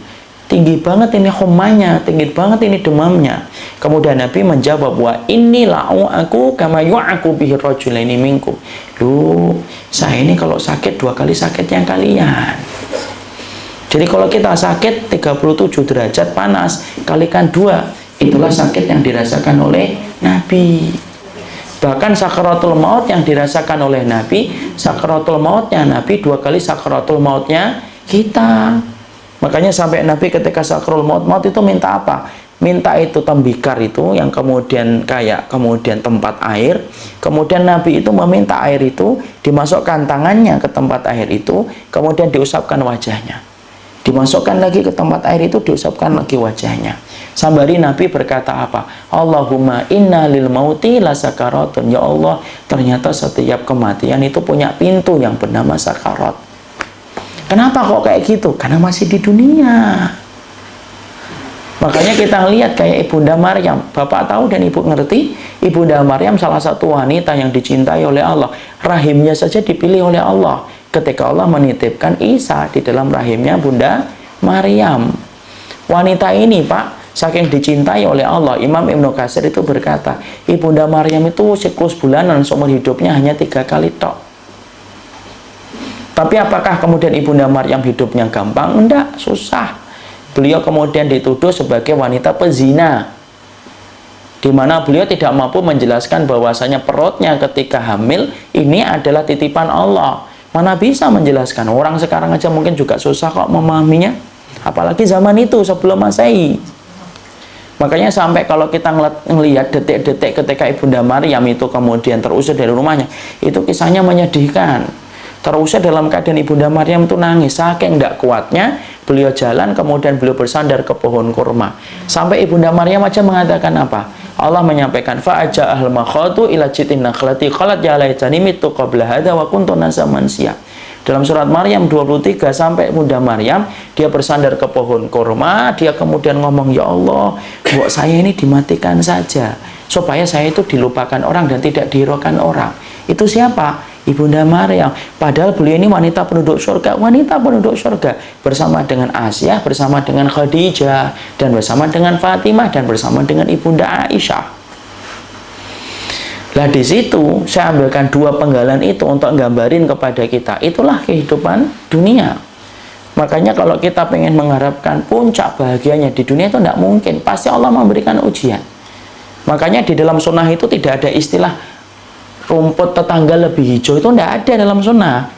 tinggi banget ini humanya, tinggi banget ini demamnya. Kemudian Nabi menjawab, wa inni la'u'aku kama yu'aku bihi rajulaini minkum. Loh, saya ini kalau sakit 2 kali sakitnya kalian. Jadi kalau kita sakit 37 derajat panas kalikan 2, itulah sakit yang dirasakan oleh Nabi. Bahkan sakaratul maut yang dirasakan oleh Nabi, sakaratul mautnya Nabi 2 kali sakaratul mautnya kita. Makanya sampai Nabi ketika sakaratul maut itu minta apa? Minta itu tembikar itu yang kemudian kemudian tempat air. Kemudian Nabi itu meminta air itu dimasukkan tangannya ke tempat air itu, kemudian diusapkan wajahnya. Dimasukkan lagi ke tempat air itu, diusapkan lagi wajahnya. Sambari Nabi berkata apa? Allahumma inna lil mauti la sakaratun. Ya Allah, ternyata setiap kematian itu punya pintu yang bernama sakarat. Kenapa kok kayak gitu? Karena masih di dunia. Makanya kita lihat kayak Ibunda Maryam. Bapak tahu dan Ibu ngerti, Ibunda Maryam salah satu wanita yang dicintai oleh Allah. Rahimnya saja dipilih oleh Allah ketika Allah menitipkan Isa di dalam rahimnya Bunda Maryam. Wanita ini, Pak, saking dicintai oleh Allah, Imam Ibnu Katsir itu berkata, Ibunda Maryam itu siklus bulanan seumur hidupnya hanya 3 kali tok. Tapi apakah kemudian Ibunda Maryam hidupnya gampang? Enggak, susah. Beliau kemudian dituduh sebagai wanita pezina, di mana beliau tidak mampu menjelaskan bahwasanya perutnya ketika hamil ini adalah titipan Allah. Mana bisa menjelaskan? Orang sekarang aja mungkin juga susah kok memahaminya, apalagi zaman itu sebelum Masehi. Makanya sampai kalau kita ngelihat detik-detik ketika Ibunda Maryam itu kemudian terusir dari rumahnya, itu kisahnya menyedihkan. Terusir dalam keadaan Ibunda Maryam itu nangis, saking tidak kuatnya beliau jalan, kemudian beliau bersandar ke pohon kurma. Sampai Ibunda Maryam aja mengatakan apa? Allah menyampaikan, fa'aja'ahal makhadu ila jitin nakhlati qalat ya laitani mittu qabla hadza wa kuntu nasaman siya. Dalam surat Maryam 23 sampai Ibunda Maryam dia bersandar ke pohon kurma, dia kemudian ngomong, ya Allah, buat saya ini dimatikan saja supaya saya itu dilupakan orang dan tidak dihiraukan orang. Itu siapa? Ibunda Maryam. Padahal beliau ini wanita penduduk surga, bersama dengan Asyah, bersama dengan Khadijah, dan bersama dengan Fatimah, dan bersama dengan Ibunda Aisyah. Lah di situ saya ambilkan 2 penggalan itu untuk nggambarin kepada kita, itulah kehidupan dunia. Makanya kalau kita pengen mengharapkan puncak bahagianya di dunia itu tidak mungkin, pasti Allah memberikan ujian. Makanya di dalam sunnah itu tidak ada istilah rumput tetangga lebih hijau, itu tidak ada dalam sunnah.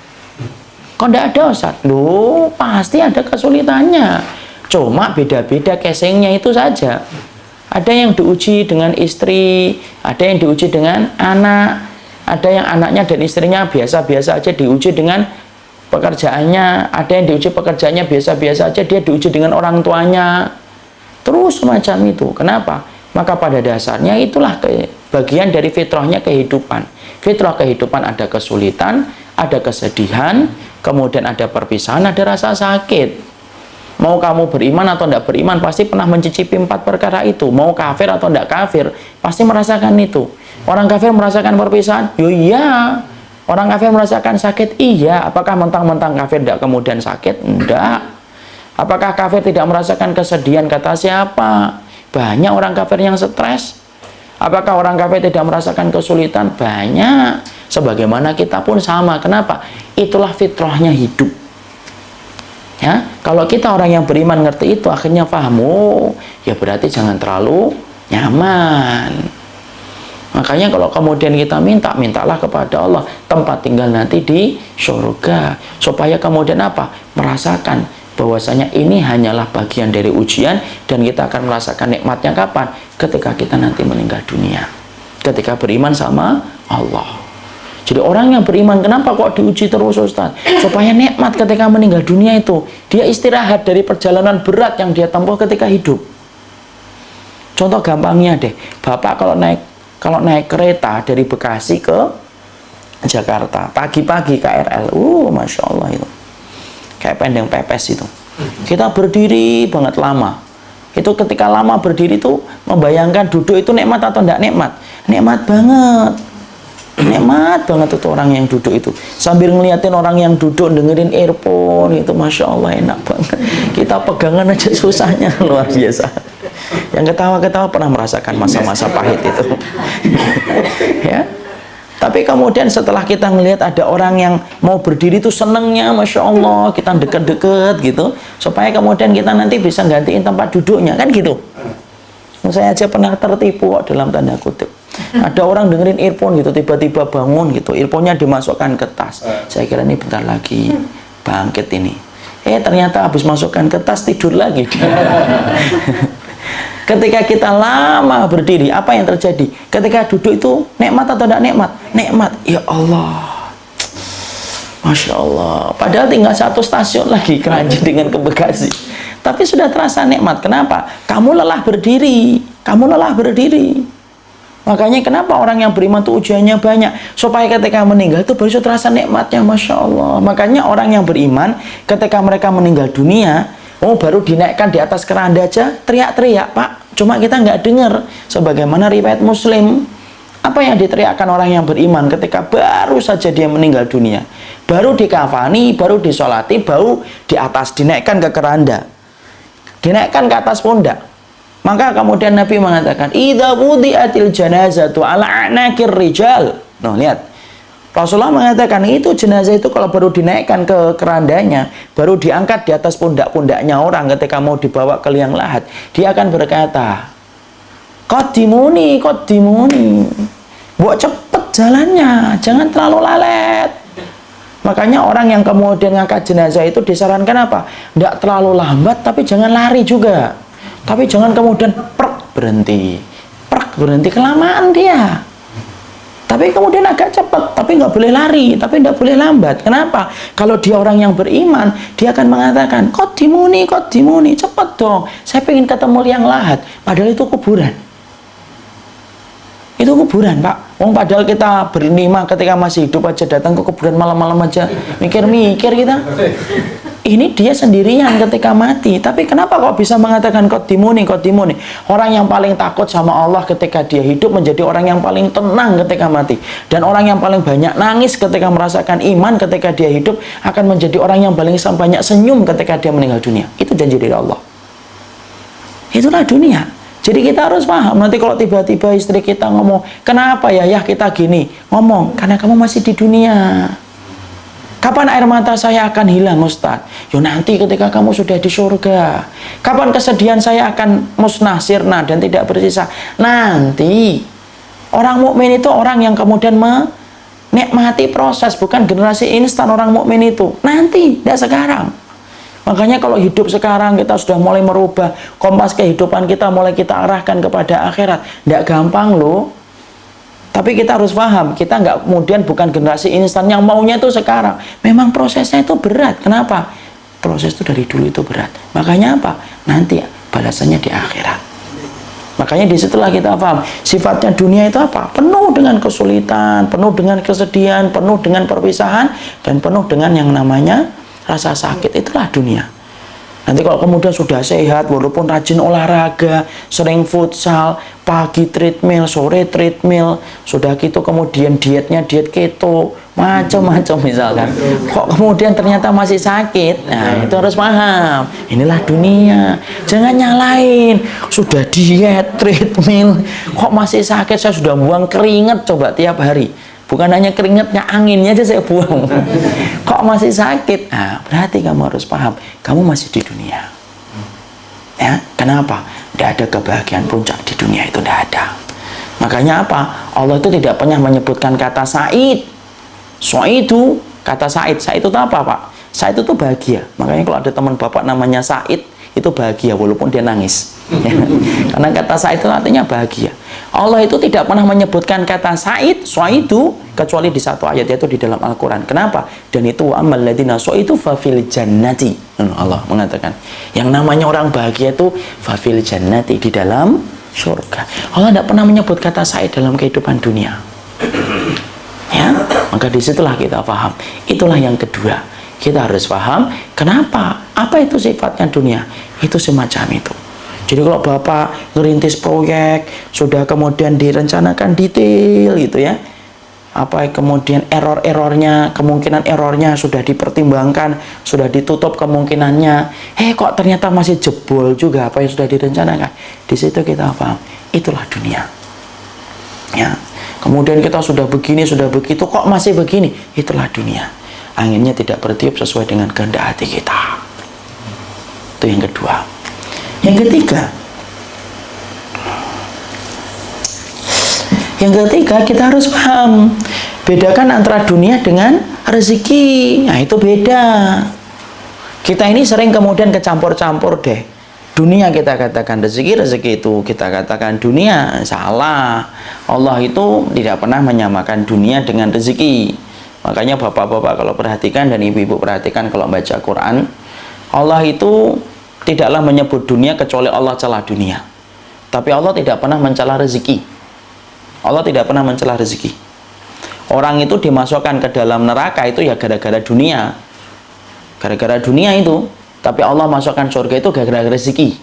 Kok tidak ada, Ustaz? Loh, pasti ada kesulitannya. Cuma beda-beda casingnya itu saja. Ada yang diuji dengan istri, ada yang diuji dengan anak, ada yang anaknya dan istrinya biasa-biasa aja diuji dengan pekerjaannya, ada yang diuji pekerjaannya biasa-biasa aja, dia diuji dengan orang tuanya. Terus semacam itu. Kenapa? Maka pada dasarnya itulah bagian dari fitrahnya kehidupan. Fitrah kehidupan ada kesulitan, ada kesedihan, kemudian ada perpisahan, ada rasa sakit. Mau kamu beriman atau tidak beriman, pasti pernah mencicipi 4 perkara itu. Mau kafir atau tidak kafir, pasti merasakan itu. Orang kafir merasakan perpisahan? Yo iya. Orang kafir merasakan sakit? Iya. Apakah mentang-mentang kafir tidak kemudian sakit? Enggak. Apakah kafir tidak merasakan kesedihan? Kata siapa? Banyak orang kafir yang stres. Apakah orang kafir tidak merasakan kesulitan? Banyak. Sebagaimana kita pun sama. Kenapa? Itulah fitrahnya hidup. Ya, kalau kita orang yang beriman ngerti itu, akhirnya paham, oh, ya berarti jangan terlalu nyaman. Makanya kalau kemudian kita mintalah kepada Allah tempat tinggal nanti di surga, supaya kemudian apa? Merasakan bahwasanya ini hanyalah bagian dari ujian, dan kita akan merasakan nikmatnya kapan? Ketika kita nanti meninggal dunia, ketika beriman sama Allah. Jadi orang yang beriman, kenapa kok diuji terus, Ustaz? Supaya nikmat ketika meninggal dunia itu, dia istirahat dari perjalanan berat yang dia tempuh ketika hidup. Contoh gampangnya deh, Bapak kalau naik kereta dari Bekasi ke Jakarta, pagi-pagi KRL, Masya Allah itu. Kayak pendeng pepes itu. Kita berdiri banget lama. Itu ketika lama berdiri itu, membayangkan duduk itu nikmat atau tidak nikmat? Nikmat banget. Nikmat banget itu orang yang duduk itu, sambil ngeliatin orang yang duduk dengerin earphone itu, Masya Allah enak banget. Kita pegangan aja susahnya luar biasa. Yang ketawa-ketawa pernah merasakan masa-masa pahit itu. Ya. Tapi kemudian setelah kita ngelihat ada orang yang mau berdiri itu senengnya, Masya Allah, kita deket-deket gitu, supaya kemudian kita nanti bisa gantiin tempat duduknya, kan gitu. Saya aja pernah tertipu kok, dalam tanda kutip. Ada orang dengerin earphone gitu, tiba-tiba bangun gitu, earphone-nya dimasukkan ke tas. Saya kira ini bentar lagi bangkit ini. Ternyata habis masukkan ke tas tidur lagi. Ketika kita lama berdiri, apa yang terjadi? Ketika duduk itu nikmat atau tidak nikmat? Nikmat. Ya Allah, Masya Allah. Padahal tinggal 1 stasiun lagi Keranji dengan ke Bekasi, tapi sudah terasa nikmat. Kenapa? Kamu lelah berdiri. Kamu lelah berdiri. Makanya kenapa orang yang beriman itu ujiannya banyak, supaya ketika meninggal itu baru terasa nikmatnya, Masya Allah. Makanya orang yang beriman ketika mereka meninggal dunia, baru dinaikkan di atas keranda aja teriak-teriak, Pak. Cuma kita nggak dengar. Sebagaimana riwayat Muslim, apa yang diteriakkan orang yang beriman ketika baru saja dia meninggal dunia, baru dikafani, baru disolati, baru di atas dinaikkan ke keranda, dinaikkan ke atas pundak. Maka kemudian Nabi mengatakan, idza wudi'atil janazatu ala anakir rijal. Nah, lihat. Rasulullah mengatakan itu jenazah itu kalau baru dinaikkan ke kerandanya, baru diangkat di atas pundak-pundaknya orang ketika mau dibawa ke liang lahat, dia akan berkata, qaddimuni, qaddimuni. Buat cepet jalannya, jangan terlalu lalet. Makanya orang yang kemudian ngangkat jenazah itu disarankan apa? Tidak terlalu lambat, tapi jangan lari juga. Tapi jangan kemudian berhenti, kelamaan dia. Tapi kemudian agak cepat, tapi nggak boleh lari, tapi nggak boleh lambat. Kenapa? Kalau dia orang yang beriman, dia akan mengatakan, qaddimuni, cepet dong. Saya pengen ketemu liang lahat. Padahal itu kuburan. Itu kuburan, Pak. Padahal kita bernima ketika masih hidup aja datang ke kuburan malam-malam aja mikir-mikir kita. Ini dia sendirian ketika mati. Tapi kenapa kok bisa mengatakan qaddimuni? Orang yang paling takut sama Allah ketika dia hidup menjadi orang yang paling tenang ketika mati. Dan orang yang paling banyak nangis ketika merasakan iman ketika dia hidup akan menjadi orang yang paling banyak senyum ketika dia meninggal dunia. Itu janji dari Allah. Itulah dunia. Jadi kita harus paham. Nanti kalau tiba-tiba istri kita ngomong, kenapa ya kita gini? Ngomong, karena kamu masih di dunia. Kapan air mata saya akan hilang, Ustaz? Nanti ketika kamu sudah di surga. Kapan kesedihan saya akan musnah, sirna, dan tidak bersisa? Nanti. Orang mukmin itu orang yang kemudian menikmati proses, bukan generasi instan orang mukmin itu. Nanti, tidak sekarang. Makanya kalau hidup sekarang kita sudah mulai merubah kompas kehidupan kita, mulai kita arahkan kepada akhirat. Tidak gampang loh. Tapi kita harus paham, kita nggak kemudian bukan generasi instan yang maunya itu sekarang. Memang prosesnya itu berat. Kenapa? Proses itu dari dulu itu berat. Makanya apa? Nanti balasannya di akhirat. Makanya disitulah kita paham sifatnya dunia itu apa? Penuh dengan kesulitan, penuh dengan kesedihan, penuh dengan perpisahan, dan penuh dengan yang namanya rasa sakit. Itulah dunia. Nanti kalau kemudian sudah sehat, walaupun rajin olahraga, sering futsal, pagi treadmill, sore treadmill, sudah gitu kemudian dietnya diet keto, macam-macam misalkan, kok kemudian ternyata masih sakit, nah itu harus paham, inilah dunia. Jangan nyalain, sudah diet, treadmill, kok masih sakit, saya sudah buang keringat coba tiap hari. Bukan hanya keringatnya, anginnya aja saya buang. Kok masih sakit? Nah, berarti kamu harus paham, kamu masih di dunia. Ya, kenapa? Tidak ada kebahagiaan puncak di dunia itu, tidak ada. Makanya apa? Allah itu tidak pernah menyebutkan kata Sa'id. Itu kata Sa'id. Sa'id itu apa, Pak? Sa'id itu bahagia. Makanya kalau ada teman bapak namanya Sa'id, itu bahagia walaupun dia nangis. Karena kata Sa'id itu artinya bahagia. Allah itu tidak pernah menyebutkan kata Sa'id, itu kecuali di satu ayat, yaitu di dalam Al-Quran. Kenapa? Dan itu amal ladina itu fafil jannati. Allah mengatakan yang namanya orang bahagia itu fafil jannati, di dalam surga. Allah tidak pernah menyebut kata Sa'id dalam kehidupan dunia. Ya, maka disitulah kita paham. Itulah yang kedua. Kita harus paham kenapa, apa itu sifatnya dunia. Itu semacam itu. Jadi kalau Bapak ngerintis proyek, sudah kemudian direncanakan detail gitu ya, apa kemudian error-errornya, kemungkinan errornya sudah dipertimbangkan, sudah ditutup kemungkinannya, kok ternyata masih jebol juga apa yang sudah direncanakan. Di situ kita paham, itulah dunia. Ya, kemudian kita sudah begini, sudah begitu, kok masih begini, itulah dunia. Anginnya tidak bertiup sesuai dengan kehendak hati kita. Itu yang kedua. Yang ketiga kita harus paham, bedakan antara dunia dengan rezeki. Nah itu beda. Kita ini sering kemudian kecampur-campur deh. Dunia kita katakan rezeki, rezeki itu kita katakan dunia. Salah. Allah itu tidak pernah menyamakan dunia dengan rezeki. Makanya bapak-bapak kalau perhatikan dan ibu-ibu perhatikan kalau baca Quran, Allah itu tidaklah menyebut dunia kecuali Allah celah dunia. Tapi Allah tidak pernah mencela rezeki. Allah tidak pernah mencela rezeki. Orang itu dimasukkan ke dalam neraka itu ya gara-gara dunia. Gara-gara dunia itu. Tapi Allah masukkan surga itu gara-gara rezeki.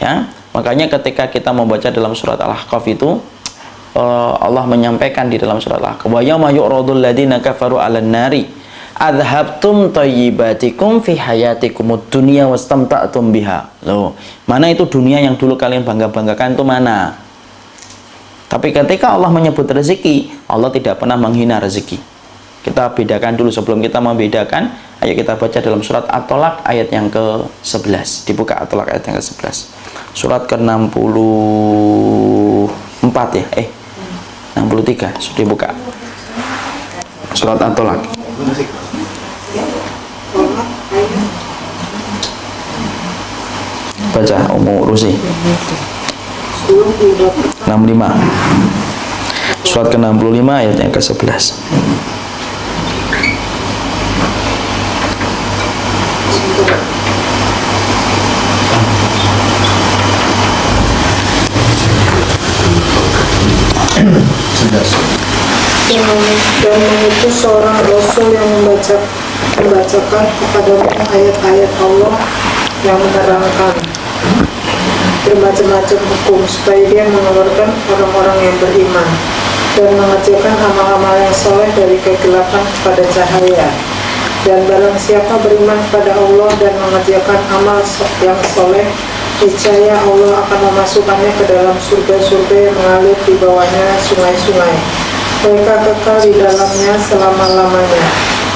Ya, makanya ketika kita membaca dalam surat Al-Ahqaf itu, Allah menyampaikan di dalam surat Al-Ahqaf, wa yawma yu'radul ladzina kafaru 'alan nari adhabtum thayyibatikum fi hayatikumud dunya wastamta'tum biha. Loh, mana itu dunia yang dulu kalian bangga-banggakan itu mana? Tapi ketika Allah menyebut rezeki, Allah tidak pernah menghina rezeki. Kita bedakan dulu sebelum kita membedakan. Ayo kita baca dalam surat At-Tolak ayat yang ke-11. Dibuka At-Tolak ayat yang ke-11. Surat ke-64 ya. 63 sudah dibuka. Surat At-Tolak. Baca Ummu Rusi 65. Surat ke-65 ayat yang ke-11. Dan mengutus seorang Rasul yang membacakan kepadamu ayat-ayat Allah yang menerangkan bermacam-macam hukum supaya dia mengeluarkan orang-orang yang beriman dan mengerjakan amal-amal yang soleh dari kegelapan kepada cahaya. Dan barang siapa beriman kepada Allah dan mengerjakan amal yang soleh, niscaya Allah akan memasukkannya ke dalam surga-surga yang mengalir di bawahnya sungai-sungai. Mereka kekal di dalamnya selama-lamanya.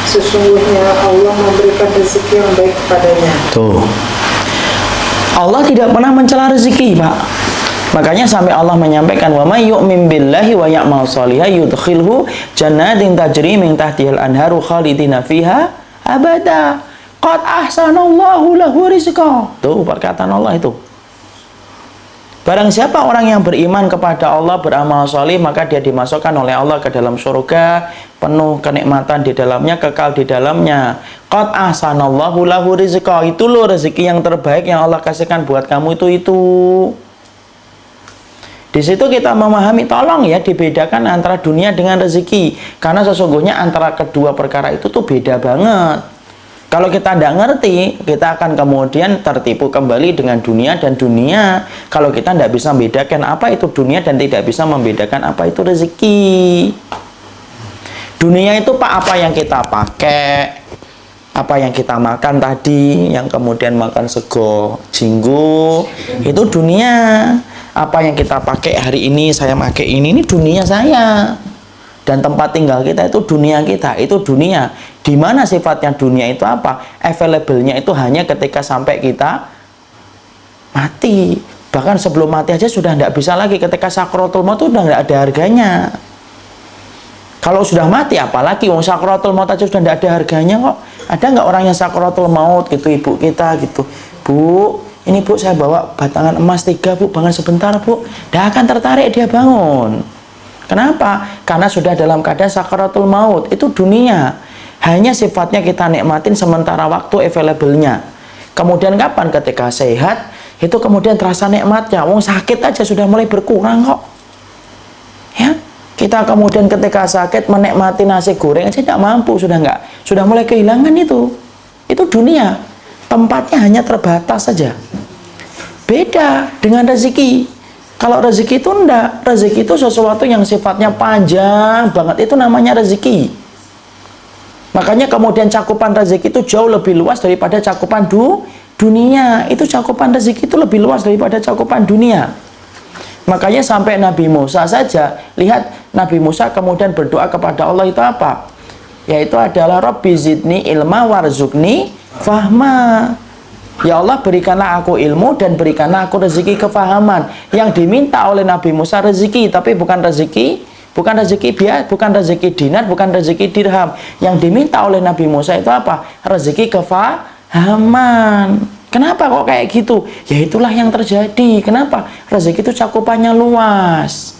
Sesungguhnya Allah memberikan rezeki yang baik kepadanya. Tuh, Allah tidak pernah mencela rezeki, Pak. Makanya sampai Allah menyampaikan, wa may yu'min billahi wa ya'mal shalihan yudkhilhu jannatin tajri min tahtihal anharu khalidina fiha abada. Qad ahsanallahu lahu rizqa. Tuh perkataan Allah itu. Barang siapa orang yang beriman kepada Allah, beramal salih, maka dia dimasukkan oleh Allah ke dalam surga, penuh kenikmatan di dalamnya, kekal di dalamnya. Qad ahsanallahu lahu rizqa. Itu loh rezeki yang terbaik yang Allah kasihkan buat kamu itu. Di situ kita memahami, tolong ya dibedakan antara dunia dengan rezeki. Karena sesungguhnya antara kedua perkara itu tuh beda banget. Kalau kita tidak ngerti, kita akan kemudian tertipu kembali dengan dunia dan dunia. Kalau kita tidak bisa membedakan apa itu dunia dan tidak bisa membedakan apa itu rezeki. Dunia itu Pak, apa yang kita pakai, apa yang kita makan tadi, yang kemudian makan sego jinggo, itu dunia. Apa yang kita pakai hari ini, saya pakai ini dunia saya. Dan tempat tinggal kita itu dunia kita, itu dunia. Di mana sifatnya dunia itu apa? Available-nya itu hanya ketika sampai kita mati. Bahkan sebelum mati aja sudah tidak bisa lagi. Ketika sakratul maut itu sudah tidak ada harganya. Kalau sudah mati apalagi, wong sakratul maut aja sudah tidak ada harganya kok. Ada nggak orang yang sakratul maut gitu, ibu kita gitu, Bu, ini Bu saya bawa batangan emas 3 Bu, bangun sebentar Bu. Dia akan tertarik, dia bangun. Kenapa? Karena sudah dalam keadaan sakratul maut. Itu dunia. Hanya sifatnya kita nikmatin sementara waktu available-nya. Kemudian kapan? Ketika sehat, itu kemudian terasa nikmatnya. Wong sakit aja sudah mulai berkurang kok. Ya, kita kemudian ketika sakit menikmati nasi goreng aja tidak mampu, sudah mulai kehilangan itu. Itu dunia. Tempatnya hanya terbatas saja. Beda dengan rezeki. Kalau rezeki itu enggak. Rezeki itu sesuatu yang sifatnya panjang banget. Itu namanya rezeki. Makanya kemudian cakupan rezeki itu jauh lebih luas daripada cakupan dunia. Itu cakupan rezeki itu lebih luas daripada cakupan dunia. Makanya sampai Nabi Musa saja, lihat Nabi Musa kemudian berdoa kepada Allah itu apa? Yaitu adalah Rabbi zidni ilma warzuqni fahma. Ya Allah, berikanlah aku ilmu dan berikanlah aku rezeki kefahaman. Yang diminta oleh Nabi Musa rezeki, tapi bukan rezeki biasa, bukan rezeki dinar, bukan rezeki dirham. Yang diminta oleh Nabi Musa itu apa? Rezeki kefahaman. Kenapa kok kayak gitu? Ya itulah yang terjadi. Kenapa? Rezeki itu cakupannya luas.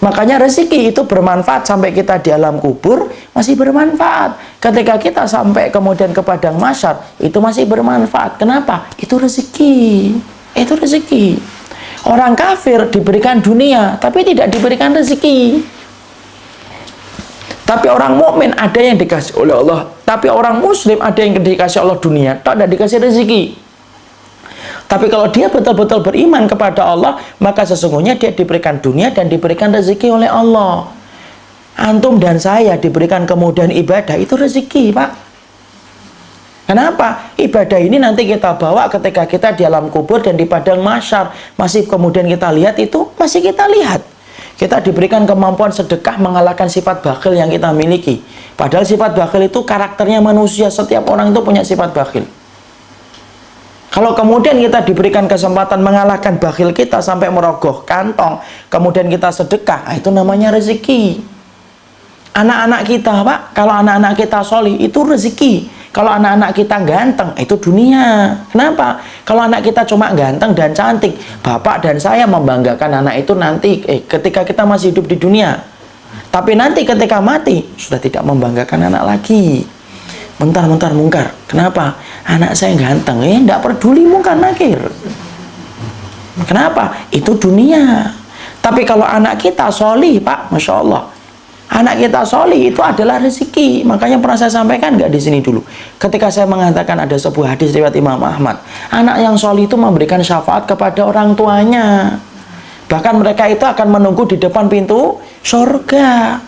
Makanya rezeki itu bermanfaat sampai kita di alam kubur, masih bermanfaat. Ketika kita sampai kemudian ke padang mahsyar, itu masih bermanfaat. Kenapa? Itu rezeki. Itu rezeki. Orang kafir diberikan dunia, tapi tidak diberikan rezeki. Tapi orang mukmin ada yang dikasih oleh Allah. Tapi orang muslim ada yang dikasih Allah dunia, tidak dikasih rezeki. Tapi kalau dia betul-betul beriman kepada Allah, maka sesungguhnya dia diberikan dunia dan diberikan rezeki oleh Allah. Antum dan saya diberikan kemudahan ibadah, itu rezeki, Pak. Kenapa? Ibadah ini nanti kita bawa ketika kita di alam kubur dan di padang mahsyar. Masih kemudian kita lihat itu, masih kita lihat. Kita diberikan kemampuan sedekah mengalahkan sifat bakhil yang kita miliki. Padahal sifat bakhil itu karakternya manusia. Setiap orang itu punya sifat bakhil. Kalau kemudian kita diberikan kesempatan mengalahkan bakhil kita sampai merogoh kantong, kemudian kita sedekah, itu namanya rezeki. Anak-anak kita, Pak, kalau anak-anak kita solih, itu rezeki. Kalau anak-anak kita ganteng, itu dunia. Kenapa? Kalau anak kita cuma ganteng dan cantik, bapak dan saya membanggakan anak itu nanti ketika kita masih hidup di dunia. Tapi nanti ketika mati, sudah tidak membanggakan anak lagi. Bentar mungkar. Kenapa? Anak saya ganteng. Tidak peduli mungkar nakir. Kenapa? Itu dunia. Tapi kalau anak kita solih, Pak, Masya Allah. Anak kita solih itu adalah rezeki. Makanya pernah saya sampaikan nggak di sini dulu. Ketika saya mengatakan ada sebuah hadis riwayat Imam Ahmad. Anak yang solih itu memberikan syafaat kepada orang tuanya. Bahkan mereka itu akan menunggu di depan pintu surga.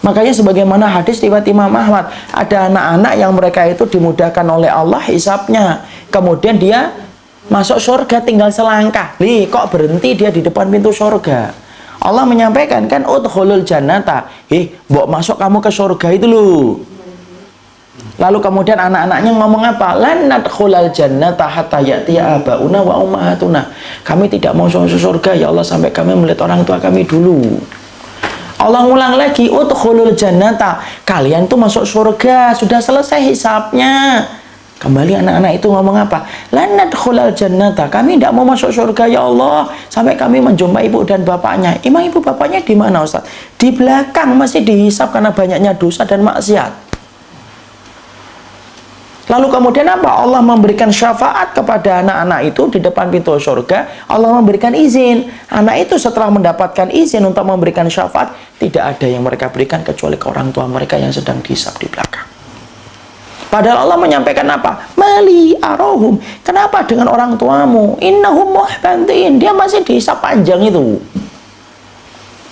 Makanya sebagaimana hadis riwayat Imam Ahmad, ada anak-anak yang mereka itu dimudahkan oleh Allah hisabnya. Kemudian dia masuk surga tinggal selangkah. Kok berhenti dia di depan pintu surga? Allah menyampaikan kan, udkhulul jannata. Mbok masuk kamu ke surga itu loh. Lalu kemudian anak-anaknya ngomong apa? Lan nadkhulal jannata hatta ya'tiya abauna wa ummahatuna. Kami tidak mau masuk surga ya Allah sampai kami melihat orang tua kami dulu. Allah ngulang lagi, udkhulul jannata. Kalian tuh masuk surga, sudah selesai hisabnya. Kembali anak-anak itu ngomong apa? Lan nadkhulal jannata. Kami tidak mau masuk surga ya Allah sampai kami menjumpai ibu dan bapaknya. Emang ibu bapaknya di mana, Ustaz? Di belakang, masih dihisab karena banyaknya dosa dan maksiat. Lalu kemudian apa? Allah memberikan syafaat kepada anak-anak itu di depan pintu surga. Allah memberikan izin. Anak itu setelah mendapatkan izin untuk memberikan syafaat, tidak ada yang mereka berikan kecuali ke orang tua mereka yang sedang dihisab di belakang. Padahal Allah menyampaikan apa? Mali arohum. Kenapa dengan orang tuamu? Innahum muhbantin. Dia masih dihisab panjang itu.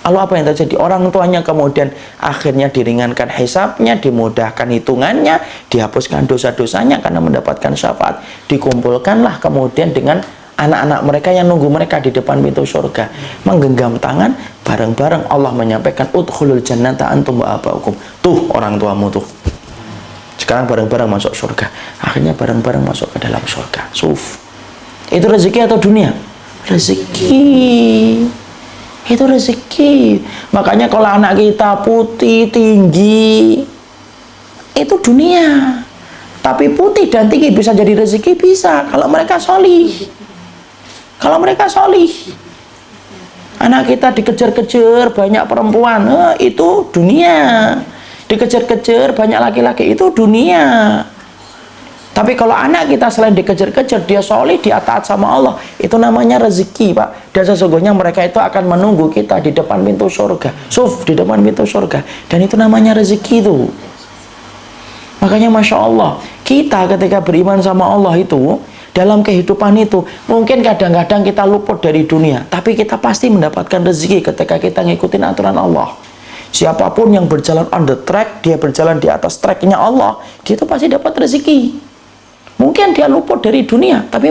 Lalu apa yang terjadi? Orang tuanya kemudian akhirnya diringankan hisabnya, dimudahkan hitungannya, dihapuskan dosa-dosanya karena mendapatkan syafaat. Dikumpulkanlah kemudian dengan anak-anak mereka yang nunggu mereka di depan pintu surga. Menggenggam tangan, bareng-bareng Allah menyampaikan, udkhulul jannata antum wa abaukum. Tuh orang tuamu tuh. Sekarang bareng-bareng masuk surga. Akhirnya bareng-bareng masuk ke dalam surga. Suf. Itu rezeki atau dunia? Rezeki. Itu rezeki. Makanya kalau anak kita putih, tinggi, itu dunia. Tapi putih dan tinggi bisa jadi rezeki, bisa. Kalau mereka solih. Kalau mereka solih. Anak kita dikejar-kejar banyak perempuan, itu dunia. Dikejar-kejar banyak laki-laki, itu dunia. Tapi kalau anak kita selain dikejar-kejar, dia solih, dia taat sama Allah, itu namanya rezeki, Pak. Dan sesungguhnya mereka itu akan menunggu kita di depan pintu surga. Suf, di depan pintu surga. Dan itu namanya rezeki itu. Makanya Masya Allah, kita ketika beriman sama Allah itu, dalam kehidupan itu, mungkin kadang-kadang kita luput dari dunia, tapi kita pasti mendapatkan rezeki ketika kita ngikutin aturan Allah. Siapapun yang berjalan on the track, dia berjalan di atas tracknya Allah, dia itu pasti dapat rezeki. Mungkin dia luput dari dunia, tapi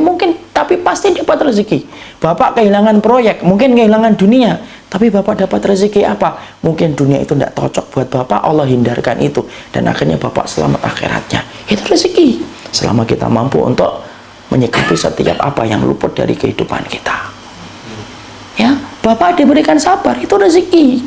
pasti dapat rezeki. Bapak kehilangan proyek, mungkin kehilangan dunia, tapi Bapak dapat rezeki apa? Mungkin dunia itu tidak cocok buat Bapak, Allah hindarkan itu, dan akhirnya Bapak selamat akhiratnya. Itu rezeki. Selama kita mampu untuk menyikapi setiap apa yang luput dari kehidupan kita. Ya, Bapak diberikan sabar, itu rezeki.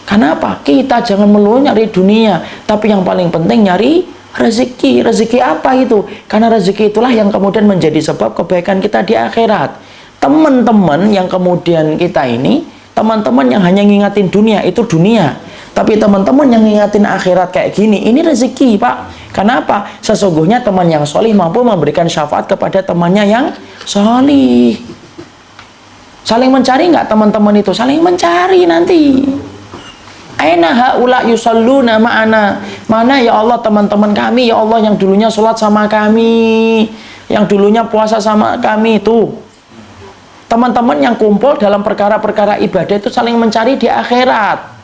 Kenapa? Kita jangan melulu nyari dunia, tapi yang paling penting nyari rezeki. Rezeki apa itu? Karena rezeki itulah yang kemudian menjadi sebab kebaikan kita di akhirat. Teman-teman yang kemudian kita ini, teman-teman yang hanya ngingatin dunia, itu dunia. Tapi teman-teman yang ngingatin akhirat kayak gini, ini rezeki, Pak. Kenapa? Sesungguhnya teman yang solih mampu memberikan syafaat kepada temannya yang solih. Saling mencari nggak teman-teman itu? Saling mencari nanti. Aina haula yusalluna ma'ana. Mana ya Allah teman-teman kami, ya Allah yang dulunya sholat sama kami, yang dulunya puasa sama kami itu. Teman-teman yang kumpul dalam perkara-perkara ibadah itu saling mencari di akhirat.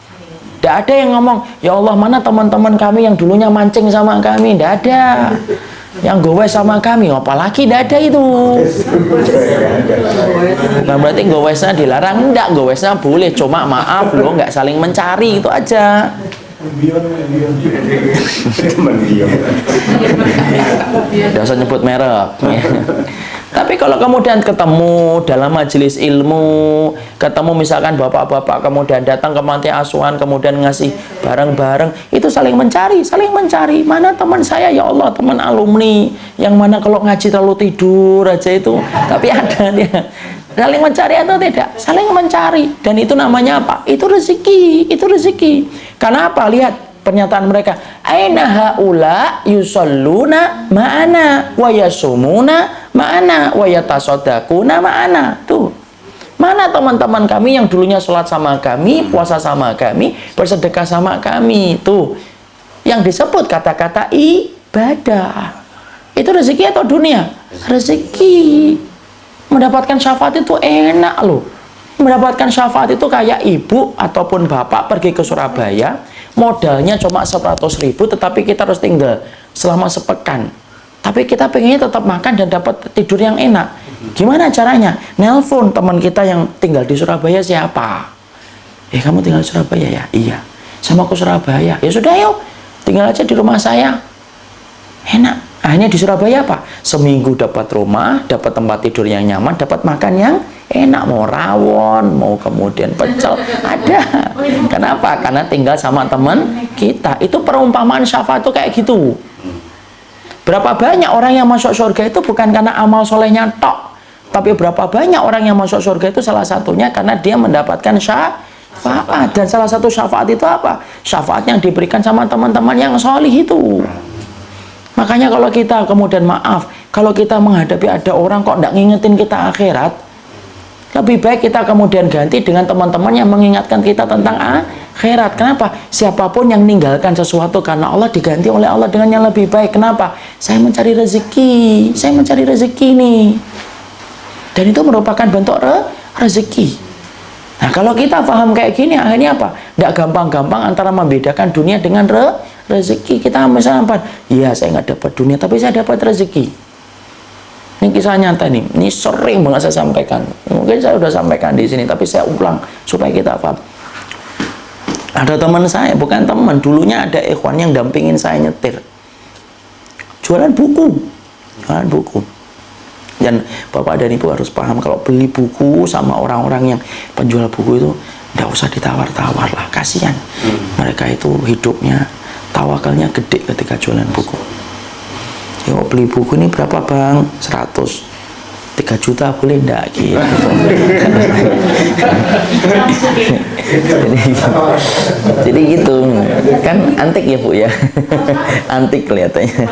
Tidak ada yang ngomong, ya Allah mana teman-teman kami yang dulunya mancing sama kami. Tidak ada. Yang gowes sama kami, apalagi tidak ada itu. Nah berarti gowesnya dilarang? Enggak, gowesnya boleh, cuma maaf loh, nggak saling mencari, itu aja. Tidak usah nyebut merek. Tapi kalau kemudian ketemu dalam majelis ilmu, ketemu misalkan bapak-bapak kemudian datang ke panti asuhan, kemudian ngasih barang-barang, itu saling mencari, saling mencari. Mana teman saya, ya Allah, teman alumni, yang mana kalau ngaji terlalu tidur aja itu, tapi ada dia. Saling mencari atau tidak? Saling mencari. Dan itu namanya apa? Itu rezeki, itu rezeki. Karena apa? Lihat pernyataan mereka, aina haula yusalluna ma'ana wa yasumuna ma'ana wa yatasaddaquna ma'ana. Tuh, mana teman-teman kami yang dulunya sholat sama kami, puasa sama kami, bersedekah sama kami. Tuh, yang disebut kata-kata ibadah. Itu rezeki atau dunia? Rezeki. Mendapatkan syafaat itu enak loh. Mendapatkan syafaat itu kayak ibu ataupun bapak pergi ke Surabaya, modalnya cuma 100.000, tetapi kita harus tinggal selama sepekan. Tapi kita pengennya tetap makan dan dapat tidur yang enak. Gimana caranya? Nelpon teman kita yang tinggal di Surabaya, siapa? Kamu tinggal di Surabaya ya? Iya. Sama ke Surabaya. Ya sudah yuk, tinggal aja di rumah saya. Enak. Akhirnya di Surabaya apa? Seminggu dapat rumah, dapat tempat tidur yang nyaman, dapat makan yang enak, mau rawon, mau kemudian pecel, ada. Kenapa? Karena tinggal sama teman kita. Itu perumpamaan syafaat itu kayak gitu. Berapa banyak orang yang masuk surga itu bukan karena amal solehnya tok, tapi berapa banyak orang yang masuk surga itu salah satunya karena dia mendapatkan syafaat. Dan salah satu syafaat itu apa? Syafaat yang diberikan sama teman-teman yang solih itu. Makanya kalau kita kemudian maaf, kalau kita menghadapi ada orang kok tidak ngingetin kita akhirat, lebih baik kita kemudian ganti dengan teman-teman yang mengingatkan kita tentang akhirat. Kenapa? Siapapun yang meninggalkan sesuatu karena Allah diganti oleh Allah dengan yang lebih baik. Kenapa? Saya mencari rezeki, saya mencari rezeki nih. Dan itu merupakan bentuk rezeki. Nah, kalau kita paham kayak gini, akhirnya apa? Tidak gampang-gampang antara membedakan dunia dengan rezeki. Kita misalnya apa? Iya, saya nggak dapat dunia, tapi saya dapat rezeki. Ini kisah nyata nih. Ini sering banget saya sampaikan. Mungkin saya udah sampaikan di sini, tapi saya ulang supaya kita paham. Ada teman saya, bukan teman, dulunya ada ikhwan yang dampingin saya nyetir. Jualan buku. Jualan buku. Dan Bapak dan Ibu harus paham, kalau beli buku sama orang-orang yang penjual buku itu tidak usah ditawar-tawar lah, kasihan. Mereka itu hidupnya, tawakalnya gede ketika jualan buku. Ya, beli buku ini berapa bang? 100. 3 juta boleh enggak? Gitu. Jadi gitu. Kan antik ya Bu ya? Antik kelihatannya.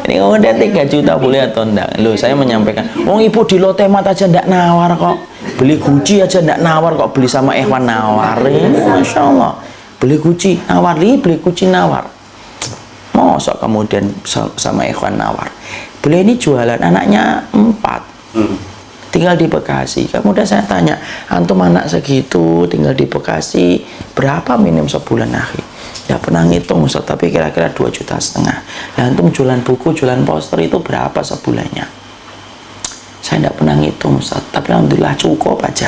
Ini udah 3 juta boleh atau enggak? Loh, saya menyampaikan, ibu di Lotemat aja enggak nawar kok. Beli Gucci aja enggak nawar kok, beli sama Ikhwan nawar. Masya Allah. Beli Gucci nawar, beli Gucci nawar. Masa kemudian sama Ikhwan nawar. Beliau ini jualan, anaknya 4, tinggal di Bekasi. Kemudian saya tanya, antum anak segitu tinggal di Bekasi, berapa minim sebulan akhi? Tidak pernah ngitung Ustaz, tapi kira-kira 2,5 juta. Nah, antum jualan buku, jualan poster itu berapa sebulannya? Saya tidak pernah ngitung Ustaz, tapi alhamdulillah cukup aja.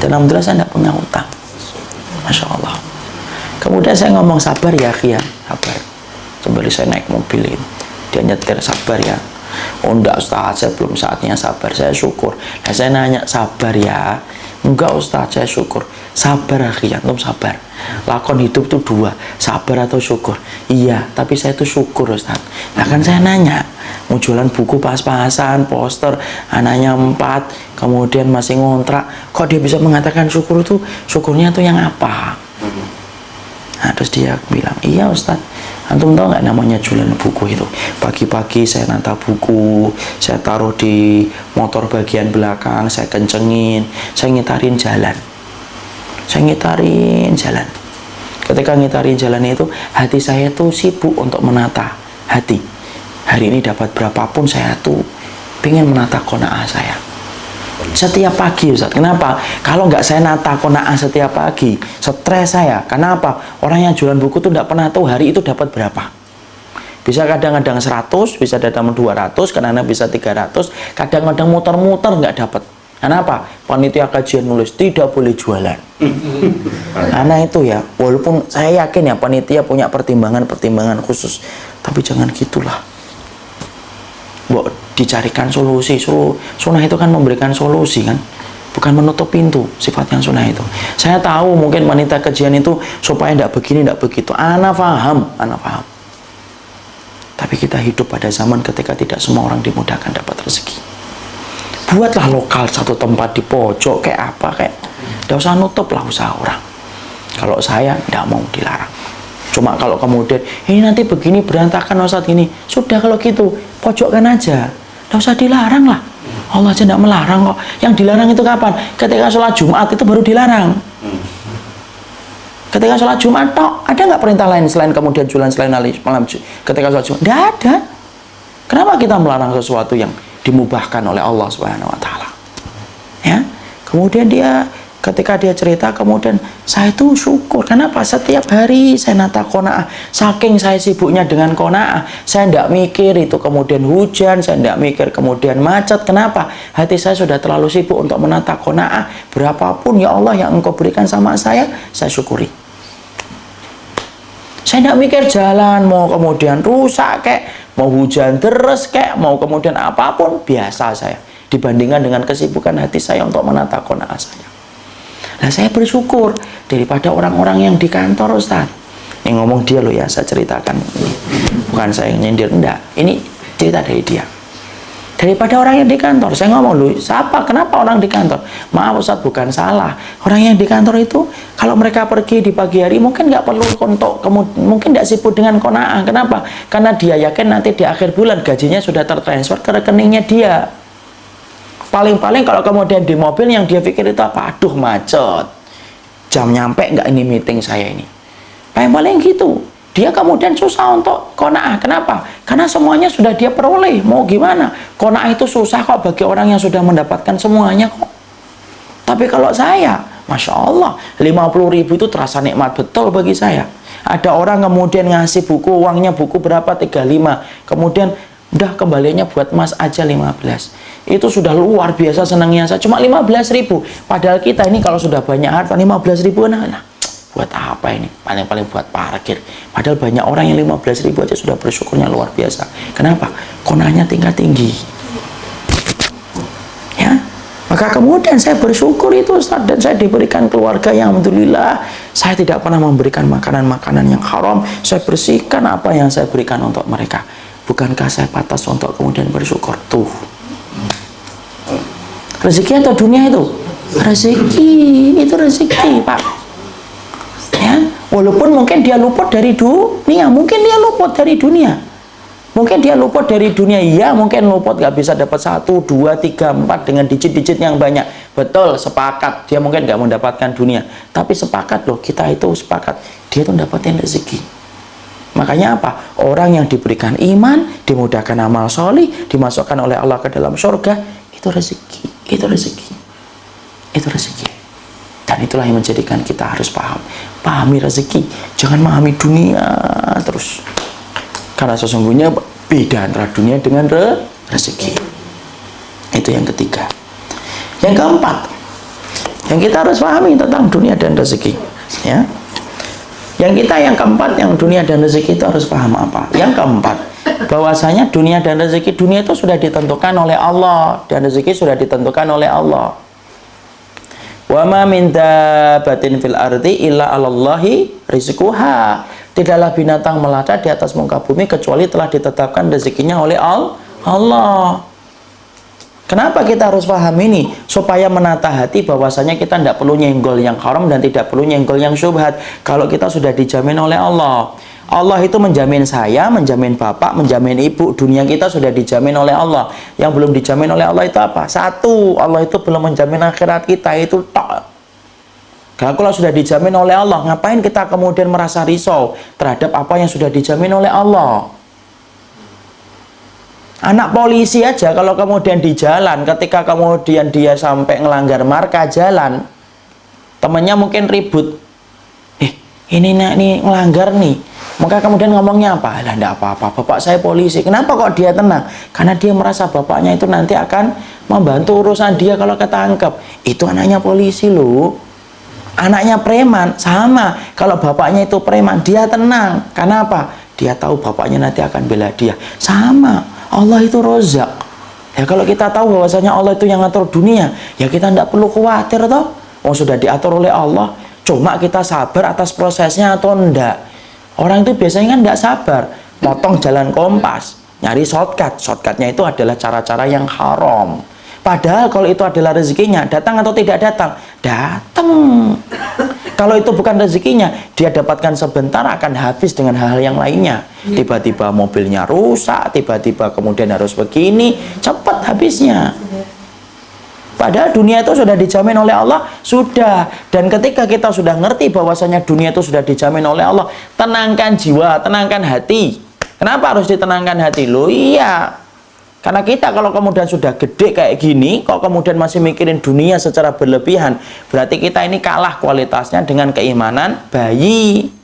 Dan alhamdulillah saya tidak punya utang. Masya Allah. Kemudian saya ngomong, sabar ya akhi ya, sabar. Sembari saya naik mobil ini, dia nyetir, sabar ya. Oh enggak Ustaz, saya belum saatnya sabar, saya syukur. Nah, saya nanya, sabar ya? Enggak Ustaz, saya syukur. Sabar akhi, antum sabar. Lakon hidup tuh 2, sabar atau syukur. Iya, tapi saya tuh syukur Ustaz. Nah kan saya nanya, mau jualan buku pas-pasan, poster, anaknya 4, kemudian masih ngontrak, kok dia bisa mengatakan syukur tuh, syukurnya tuh yang apa? Nah, terus dia bilang, iya Ustaz, antum tahu nggak namanya jualan buku itu? Pagi-pagi saya nata buku, saya taruh di motor bagian belakang, saya kencengin, saya ngitarin jalan. Ketika ngitarin jalan itu, hati saya tuh sibuk untuk menata hati. Hari ini dapat berapapun, saya tuh pengen menata qanaah saya. Setiap pagi Ustaz. Kenapa? Kalau nggak saya nata qanaah setiap pagi, stres saya. Kenapa? Orang yang jualan buku tuh nggak pernah tahu hari itu dapat berapa. Bisa kadang-kadang 100, bisa datang 200, kadang-kadang bisa 300, kadang-kadang muter-muter nggak dapat. Kenapa? Panitia kajian nulis tidak boleh jualan. Karena itu ya, walaupun saya yakin ya panitia punya pertimbangan khusus, tapi jangan gitulah. Dicarikan solusi. Sunnah itu kan memberikan solusi kan, bukan menutup pintu. Sifat yang sunnah itu, saya tahu mungkin wanita kajian itu supaya tidak begini tidak begitu, ana paham. Tapi kita hidup pada zaman ketika tidak semua orang dimudahkan dapat rezeki. Buatlah lokal satu tempat di pojok kayak apa, kayak tidak usah nutup lah usaha orang. Kalau saya tidak mau dilarang. Cuma kalau kemudian ini nanti begini berantakan Ustaz gini, sudah kalau gitu pojokkan aja. Tidak usah dilarang lah. Allah aja tidak melarang kok. Yang dilarang itu kapan? Ketika sholat Jumat itu baru dilarang. Ketika sholat Jumat tok, ada nggak perintah lain selain kemudian jualan selain malam ketika sholat Jumat? Tidak ada. Kenapa kita melarang sesuatu yang dimubahkan oleh Allah Subhanahu Wa Taala? Ya. Kemudian ketika dia cerita, kemudian saya itu syukur. Kenapa? Setiap hari saya nata qanaah. Saking saya sibuknya dengan qanaah, saya tidak mikir itu kemudian hujan, saya tidak mikir kemudian macet. Kenapa? Hati saya sudah terlalu sibuk untuk menata qanaah. Berapapun ya Allah yang Engkau berikan sama saya syukuri. Saya tidak mikir jalan mau kemudian rusak kayak, mau hujan deras kayak, mau kemudian apapun, biasa saya dibandingkan dengan kesibukan hati saya untuk menata qanaah saya. Nah, saya bersyukur daripada orang-orang yang di kantor Ustaz. Yang ngomong dia loh ya, saya ceritakan ini. Bukan saya yang nyindir, enggak. Ini cerita dari dia. daripada orang yang di kantor. Saya ngomong, loh, siapa? Kenapa orang di kantor? Maaf Ustaz, bukan salah. Orang yang di kantor itu, kalau mereka pergi di pagi hari, mungkin nggak perlu untuk, mungkin nggak sibuk dengan qanaah. Kenapa? Karena dia yakin nanti di akhir bulan gajinya sudah tertransfer ke rekeningnya dia. Paling-paling kalau kemudian di mobil yang dia pikir itu apa? Aduh, macet. Jam nyampe nggak ini meeting saya ini? Paling-paling gitu. Dia kemudian susah untuk qanaah. Kenapa? Karena semuanya sudah dia peroleh. Mau gimana? Qanaah itu susah kok bagi orang yang sudah mendapatkan semuanya kok. Tapi kalau saya, Masya Allah, 50.000 itu terasa nikmat betul bagi saya. Ada orang kemudian ngasih buku, uangnya buku berapa? 35. Kemudian udah kembalinya buat Mas aja 15. Itu sudah luar biasa senangnya saya. Cuma 15.000. Padahal kita ini kalau sudah banyak harta, 15.000 nah, buat apa ini? Paling-paling buat parkir. Padahal banyak orang yang 15.000 aja sudah bersyukurnya luar biasa. Kenapa? Qanaahnya tingkat tinggi. Ya, maka kemudian saya bersyukur itu Ustaz, dan saya diberikan keluarga yang alhamdulillah. Saya tidak pernah memberikan makanan-makanan yang haram. Saya bersihkan apa yang saya berikan untuk mereka. Bukankah saya pantas untuk kemudian bersyukur? Tuh. Rezeki atau dunia itu? Rezeki. Itu rezeki, Pak. Ya, walaupun mungkin dia luput dari dunia, mungkin dia luput dari dunia, mungkin dia luput dari dunia, iya mungkin luput nggak bisa dapat 1, 2, 3, 4 dengan digit-digit yang banyak, betul, sepakat, dia mungkin nggak mendapatkan dunia, tapi sepakat loh, kita itu sepakat, dia tuh dapatin rezeki. Makanya apa? Orang yang diberikan iman, dimudahkan amal solih, dimasukkan oleh Allah ke dalam surga, itu rezeki, itu rezeki, itu rezeki. Dan itulah yang menjadikan kita harus pahami rezeki, jangan memahami dunia terus. Karena sesungguhnya beda antara dunia dengan rezeki. Itu yang ketiga. Yang keempat, yang kita harus pahami tentang dunia dan rezeki, ya. Yang keempat, yang dunia dan rezeki itu harus paham apa? Yang keempat, bahwasanya dunia dan rezeki, dunia itu sudah ditentukan oleh Allah dan rezeki sudah ditentukan oleh Allah. Wa ma min dabbatin fil ardi illa 'alallahi rizquha. Tidaklah binatang melata di atas muka bumi kecuali telah ditetapkan rezekinya oleh Allah. Kenapa kita harus paham ini? Supaya menata hati bahwasanya kita tidak perlu nyenggol yang haram dan tidak perlu nyenggol yang syubhat. Kalau kita sudah dijamin oleh Allah. Allah itu menjamin saya, menjamin bapak, menjamin ibu. Dunia kita sudah dijamin oleh Allah. Yang belum dijamin oleh Allah itu apa? Satu, Allah itu belum menjamin akhirat kita, itu tok. Kalau sudah dijamin oleh Allah, ngapain kita kemudian merasa risau terhadap apa yang sudah dijamin oleh Allah? Anak polisi aja kalau kemudian di jalan, ketika kemudian dia sampai ngelanggar marka jalan, temennya mungkin ribut, ini ngelanggar nih. Maka kemudian ngomongnya apa? Lah enggak apa-apa, bapak saya polisi. Kenapa kok dia tenang? Karena dia merasa bapaknya itu nanti akan membantu urusan dia kalau ketangkep. Itu anaknya polisi loh. Anaknya preman sama. Kalau bapaknya itu preman, dia tenang. Karena apa? Dia tahu bapaknya nanti akan bela dia. Sama. Allah itu Rozak. Ya kalau kita tahu bahwasanya Allah itu yang ngatur dunia, ya kita tidak perlu khawatir toh. Oh sudah diatur oleh Allah. Cuma kita sabar atas prosesnya atau enggak. Orang itu biasanya kan nggak sabar, potong jalan kompas, nyari shortcut. Shortcutnya itu adalah cara-cara yang haram. Padahal kalau itu adalah rezekinya, datang atau tidak datang? Datang. Kalau itu bukan rezekinya, dia dapatkan sebentar akan habis dengan hal-hal yang lainnya. Tiba-tiba mobilnya rusak, tiba-tiba kemudian harus begini, cepat habisnya. Padahal dunia itu sudah dijamin oleh Allah, sudah. Dan ketika kita sudah ngerti bahwasanya dunia itu sudah dijamin oleh Allah, tenangkan jiwa, tenangkan hati. Kenapa harus ditenangkan hati? Loh iya, karena kita kalau kemudian sudah gede kayak gini, kok kemudian masih mikirin dunia secara berlebihan, berarti kita ini kalah kualitasnya dengan keimanan bayi.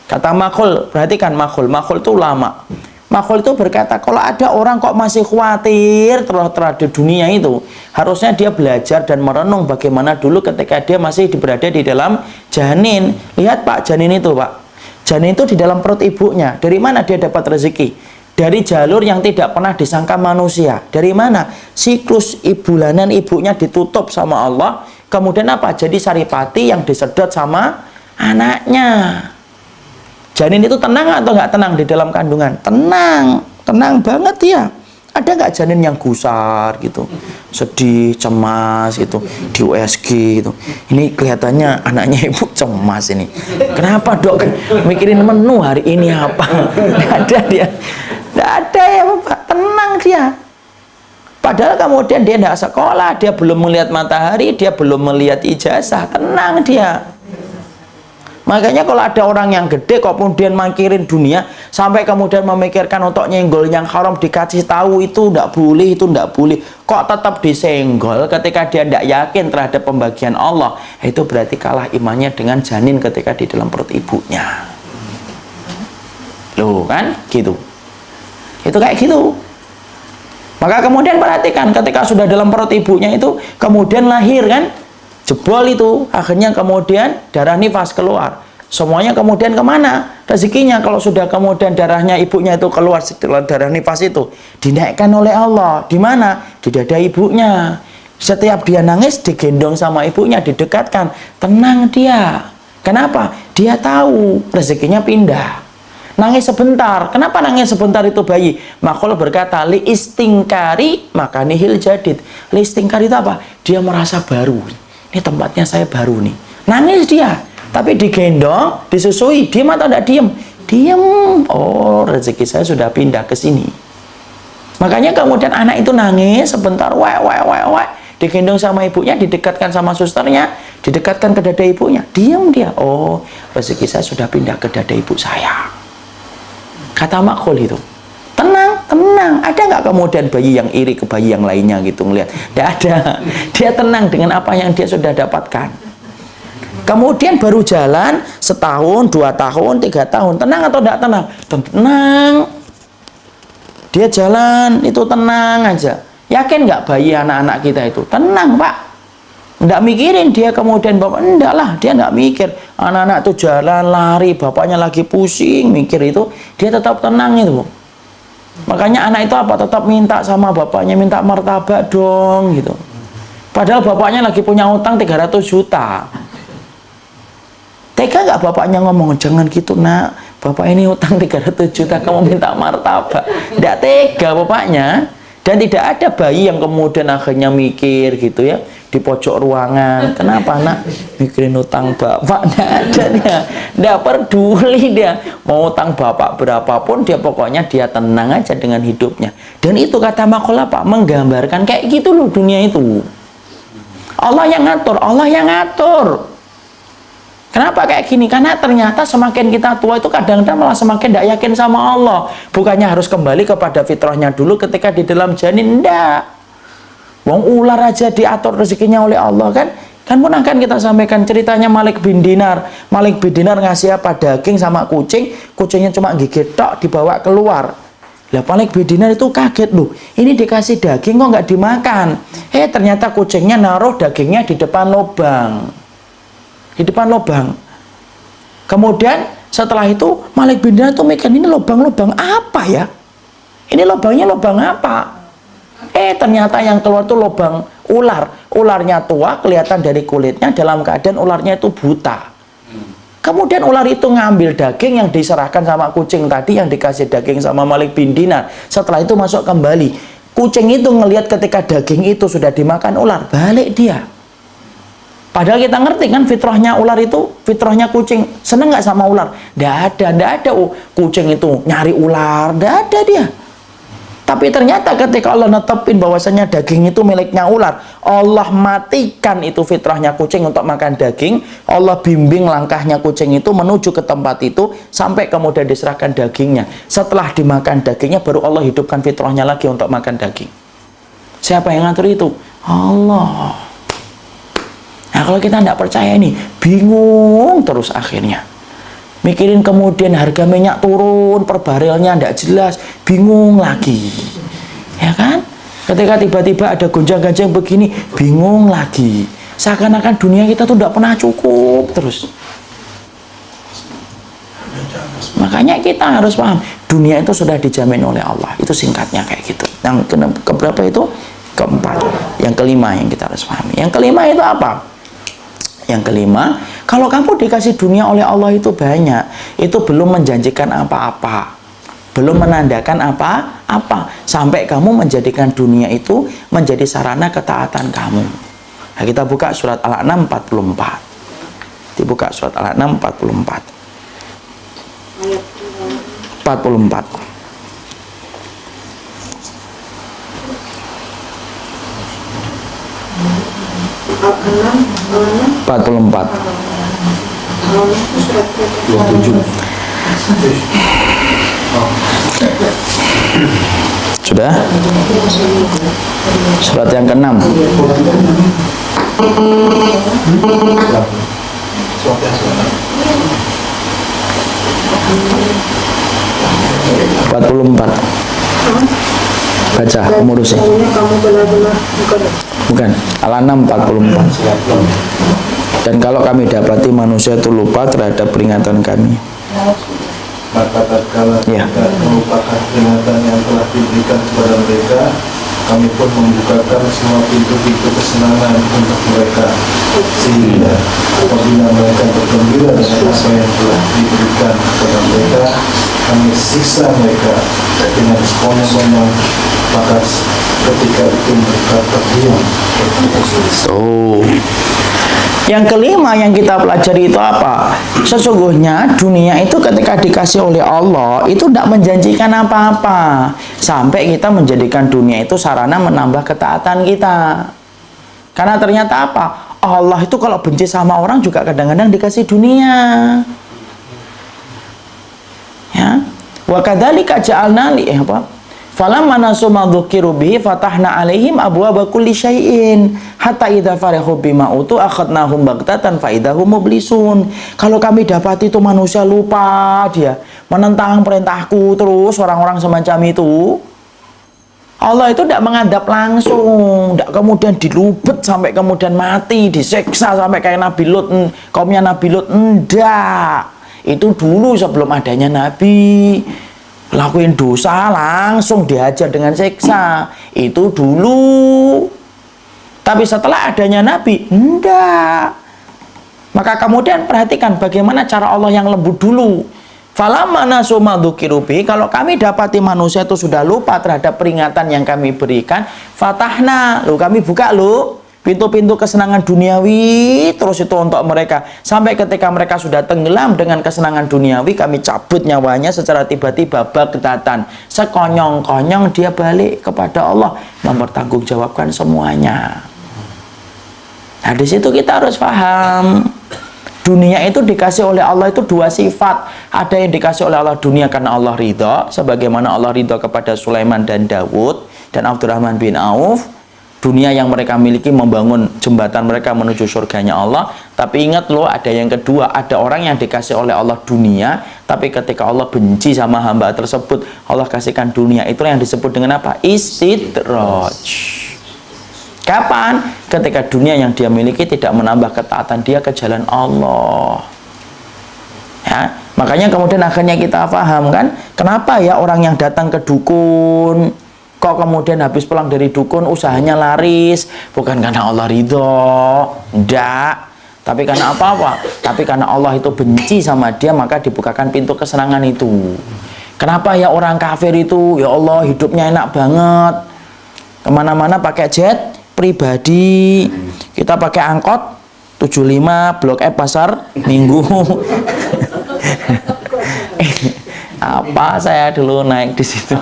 Kata Makhul, perhatikan Makhul itu ulama. Makhul itu berkata, kalau ada orang kok masih khawatir terhadap dunia itu, harusnya dia belajar dan merenung bagaimana dulu ketika dia masih berada di dalam janin. Lihat Pak, janin itu Pak. Janin itu di dalam perut ibunya. Dari mana dia dapat rezeki? Dari jalur yang tidak pernah disangka manusia. Dari mana? Siklus bulanan ibunya ditutup sama Allah. Kemudian apa? Jadi saripati yang disedot sama anaknya. Janin itu tenang atau nggak tenang di dalam kandungan? Tenang, tenang banget ya. Ada nggak janin yang gusar gitu, sedih, cemas gitu, di USG gitu. Ini kelihatannya anaknya ibu cemas ini. Kenapa dok? Mikirin menu hari ini apa? Nggak ada dia. Nggak ada ya Bapak, tenang dia. Padahal kemudian dia tidak sekolah, dia belum melihat matahari, dia belum melihat ijazah, tenang dia. Makanya kalau ada orang yang gede kok kemudian mikirin dunia sampai kemudian memikirkan untuk nyenggol yang haram, dikasih tahu itu tidak boleh, itu tidak boleh, kok tetap disenggol ketika dia tidak yakin terhadap pembagian Allah, itu berarti kalah imannya dengan janin ketika di dalam perut ibunya. Loh kan gitu, itu kayak gitu. Maka kemudian perhatikan ketika sudah dalam perut ibunya itu kemudian lahir kan, jebol itu, akhirnya kemudian darah nifas keluar. Semuanya kemudian kemana? Rezekinya kalau sudah kemudian darahnya ibunya itu keluar setelah darah nifas itu dinaikkan oleh Allah. Di mana? Di dada ibunya. Setiap dia nangis digendong sama ibunya, didekatkan. Tenang dia. Kenapa? Dia tahu rezekinya pindah. Nangis sebentar. Kenapa nangis sebentar itu bayi? Makhluk berkata, li istingkari maka nihil jadid. Li istingkari itu apa? Dia merasa baru. Ini tempatnya saya baru nih. Nangis dia, tapi digendong, disusui, diem atau tidak diem? Diem. Oh, rezeki saya sudah pindah ke sini. Makanya kemudian anak itu nangis sebentar, digendong sama ibunya, didekatkan sama susternya, didekatkan ke dada ibunya, diem dia. Oh, rezeki saya sudah pindah ke dada ibu saya. Kata Makhul itu. Tenang, tenang. Ada nggak kemudian bayi yang iri ke bayi yang lainnya gitu ngelihat? Tidak ada. Dia tenang dengan apa yang dia sudah dapatkan. Kemudian baru jalan setahun, 2 tahun, 3 tahun. Tenang atau tidak tenang? Tenang. Dia jalan itu tenang aja. Yakin nggak bayi anak-anak kita itu? Tenang Pak. Nggak mikirin dia kemudian bapak. Enggak lah, dia nggak mikir. Anak-anak itu jalan, lari, bapaknya lagi pusing, mikir itu. Dia tetap tenang itu. Makanya anak itu apa? Tetap minta sama bapaknya, minta martabak dong gitu. Padahal bapaknya lagi punya utang 300 juta. Tega nggak bapaknya ngomong, jangan gitu nak, bapak ini utang 300 juta, kamu minta martabak. Nggak tega bapaknya. Dan tidak ada bayi yang kemudian akhirnya mikir gitu ya, di pojok ruangan, kenapa nak mikirin utang bapak? Nggak ada dia, nggak peduli dia mau utang bapak berapapun, dia pokoknya dia tenang aja dengan hidupnya. Dan itu kata Makhul apa? Menggambarkan kayak gitu loh dunia itu. Allah yang ngatur, Allah yang ngatur. Kenapa kayak gini? Karena ternyata semakin kita tua itu kadang-kadang malah semakin tidak yakin sama Allah. Bukannya harus kembali kepada fitrahnya dulu ketika di dalam janin. Enggak. Wong ular aja diatur rezekinya oleh Allah kan. Kan pernah kan kita sampaikan ceritanya Malik bin Dinar. Malik bin Dinar ngasih apa? Daging sama kucing. Kucingnya cuma gigit tok, dibawa keluar. Lah Malik bin Dinar itu kaget loh. Ini dikasih daging kok nggak dimakan. Ternyata kucingnya naruh dagingnya di depan lubang. Di depan lubang. Kemudian setelah itu Malik bin Dinar itu mikir, ini lubang-lubang apa ya? Ini lubangnya lubang apa? Ternyata yang keluar itu lubang ular. Ularnya tua, kelihatan dari kulitnya, dalam keadaan ularnya itu buta. Kemudian ular itu ngambil daging yang diserahkan sama kucing tadi, yang dikasih daging sama Malik bin Dinar. Setelah itu masuk kembali. Kucing itu ngelihat ketika daging itu sudah dimakan ular, balik dia. Padahal kita ngerti kan fitrahnya ular itu, fitrahnya kucing. Seneng nggak sama ular? Nggak ada. Kucing itu nyari ular, nggak ada dia. Tapi ternyata ketika Allah netepin bahwasanya daging itu miliknya ular, Allah matikan itu fitrahnya kucing untuk makan daging. Allah bimbing langkahnya kucing itu menuju ke tempat itu sampai kemudian diserahkan dagingnya. Setelah dimakan dagingnya baru Allah hidupkan fitrahnya lagi untuk makan daging. Siapa yang ngatur itu? Allah. Nah kalau kita tidak percaya ini, bingung terus akhirnya. Mikirin kemudian harga minyak turun, per barelnya tidak jelas, bingung lagi. Ya kan? Ketika tiba-tiba ada gonjang-ganjing begini, bingung lagi. Seakan-akan dunia kita tuh tidak pernah cukup terus. Makanya kita harus paham, dunia itu sudah dijamin oleh Allah. Itu singkatnya kayak gitu. Yang keberapa itu? Keempat. Yang kelima yang kita harus pahami. Yang kelima itu apa? Yang kelima, kalau kamu dikasih dunia oleh Allah itu banyak, itu belum menjanjikan apa-apa. belum menandakan apa-apa. Sampai kamu menjadikan dunia itu menjadi sarana ketaatan kamu. Nah, kita buka surat Al-An'am 44. Dibuka surat Al-An'am 44. 44. 44. Sudah? Surat yang ke-6. Baca, kamu urusin. Bukan, Al-An'am 44. Dan kalau kami dapati manusia itu lupa terhadap peringatan kami, maka tatkala Ya. mereka melupakan peringatan yang telah diberikan kepada mereka, kami pun membukakan semua pintu-pintu kesenangan untuk mereka, sehingga apabila mereka bergembira dengan apa yang telah diberikan kepada mereka, kami siksa mereka dengan sekonyong-konyong, maka ketika itu mereka terdiam. Yang kelima yang kita pelajari itu apa? Sesungguhnya dunia itu ketika dikasih oleh Allah itu tidak menjanjikan apa-apa. Sampai kita menjadikan dunia itu sarana menambah ketaatan kita. Karena ternyata apa? Allah itu kalau benci sama orang juga kadang-kadang dikasih dunia. Ya. Wa kadzalika ja'alna li falamma nasu ma dzukiru bihi fatahna 'alaihim abwaaba kulli syai'in hatta idza farihu bima utu akhadnahum baghtatan fa idahum mublisun. Kalau kami dapat itu manusia lupa, dia menentang perintahku terus, orang-orang semacam itu, Allah itu tidak mengadab langsung, tidak kemudian dilubet sampai kemudian mati, diseksa sampai kayak Nabi Lut, kaumnya Nabi Lut, enggak. Itu dulu sebelum adanya Nabi. Lakuin dosa langsung dihajar dengan siksa, itu dulu. Tapi setelah adanya Nabi, enggak. Maka kemudian perhatikan bagaimana cara Allah yang lembut dulu. Falamma nasu ma dzukiru bihi, kalau kami dapati manusia itu sudah lupa terhadap peringatan yang kami berikan, fatahna, kami buka pintu-pintu kesenangan duniawi terus itu untuk mereka, sampai ketika mereka sudah tenggelam dengan kesenangan duniawi, kami cabut nyawanya secara tiba-tiba, baghtatan, sekonyong-konyong dia balik kepada Allah mempertanggungjawabkan semuanya. Nah, di situ kita harus paham, dunia itu dikasih oleh Allah itu dua sifat. Ada yang dikasih oleh Allah dunia karena Allah ridha, sebagaimana Allah ridha kepada Sulaiman dan Daud dan Abdurrahman bin Auf. Dunia yang mereka miliki membangun jembatan mereka menuju surganya Allah. Tapi ingat loh, ada yang kedua, ada orang yang dikasih oleh Allah dunia, tapi ketika Allah benci sama hamba tersebut, Allah kasihkan dunia. Itulah yang disebut dengan apa? Istidraj. Kapan? Ketika dunia yang dia miliki tidak menambah ketaatan dia ke jalan Allah. Ya, makanya kemudian akhirnya kita paham kan, kenapa ya orang yang datang ke dukun kok kemudian habis pulang dari dukun usahanya laris? Bukan karena Allah ridho, enggak, tapi karena apa-apa? Tapi karena Allah itu benci sama dia, maka dibukakan pintu kesenangan itu. Kenapa ya orang kafir itu, ya Allah hidupnya enak banget, kemana-mana pakai jet pribadi, kita pakai angkot 75 Blok F Pasar Minggu. Apa saya dulu naik di situ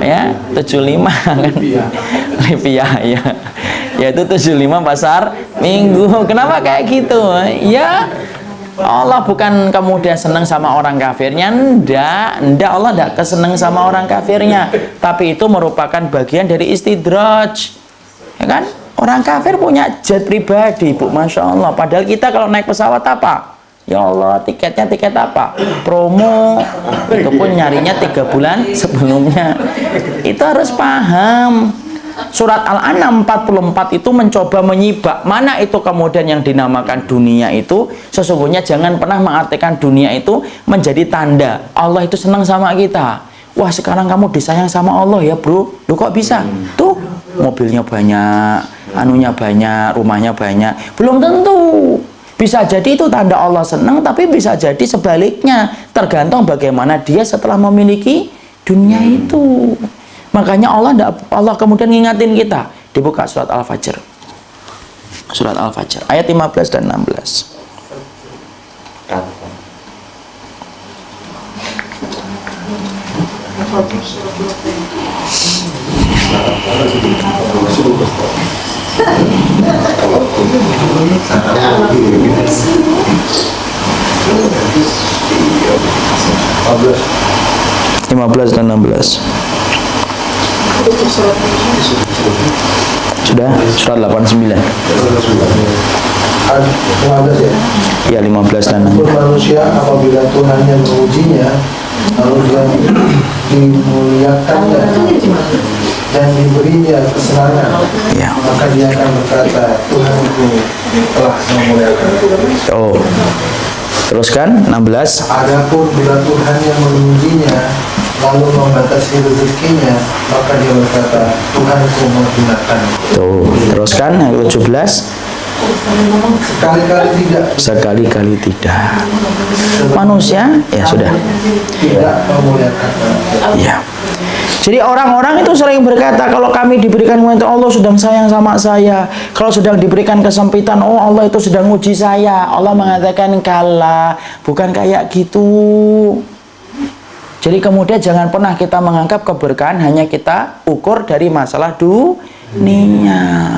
ya 75 kan Livia ya, yaitu 75 Pasar Minggu. Kenapa kayak gitu ya? Allah bukan kemudian senang sama orang kafirnya, enggak, Allah enggak kesenang sama orang kafirnya, tapi itu merupakan bagian dari istidraj, ya kan? Orang kafir punya jet pribadi, Bu, Masya Allah, padahal kita kalau naik pesawat apa? Ya Allah, tiketnya tiket apa? Promo. Itu pun nyarinya 3 bulan sebelumnya. Itu harus paham. Surat Al-An'am 44 itu mencoba menyibak mana itu kemudian yang dinamakan dunia itu. Sesungguhnya jangan pernah mengartikan dunia itu menjadi tanda Allah itu senang sama kita. Wah, sekarang kamu disayang sama Allah ya, bro. Loh, kok bisa? Tuh, mobilnya banyak, anunya banyak, rumahnya banyak. Belum tentu. Bisa jadi itu tanda Allah senang, tapi bisa jadi sebaliknya, tergantung bagaimana dia setelah memiliki dunia itu. Makanya Allah kemudian ngingatin kita. Dibuka surat Al-Fajr. Surat Al-Fajr ayat 15 dan 16. Lima belas dan 16. Sudah surat 89. Ya 15 dan 16. Manusia apabila Tuhannya mengujinya, lalu dia dimuliakannya dan diberinya kesenangan, Ya. maka dia akan berkata, Tuhanku telah memuliakan. Oh. Teruskan 16. Adapun bila Tuhan yang mengujinya lalu membatasi rezekinya, maka dia berkata, Tuhanku menghinakan. Tuh, teruskan yang 17. Sekali-kali tidak, Sekali-kali tidak. Manusia, ya sudah. tidak memuliakan. Ya. Jadi orang-orang itu sering berkata, kalau kami diberikan kemuliaan Allah sedang sayang sama saya. Kalau sedang diberikan kesempitan, oh Allah itu sedang uji saya. Allah mengatakan kalah, bukan kayak gitu. Jadi kemudian jangan pernah kita menganggap keberkahan hanya kita ukur dari masalah dunia.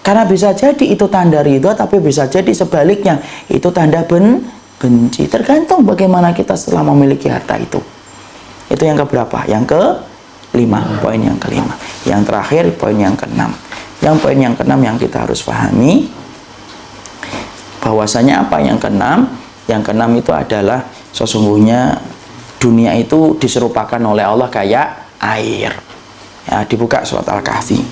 Karena bisa jadi itu tanda ridho, tapi bisa jadi sebaliknya itu tanda benci. Tergantung bagaimana kita setelah memiliki harta itu. Itu yang keberapa? Yang ke-5, poin yang ke-5. Yang terakhir, poin yang ke-6. Yang poin yang ke-6 yang kita harus pahami, bahwasanya apa yang ke-6? Yang ke-6 itu adalah sesungguhnya dunia itu diserupakan oleh Allah kayak air. Ya, dibuka surat Al-Kahfi.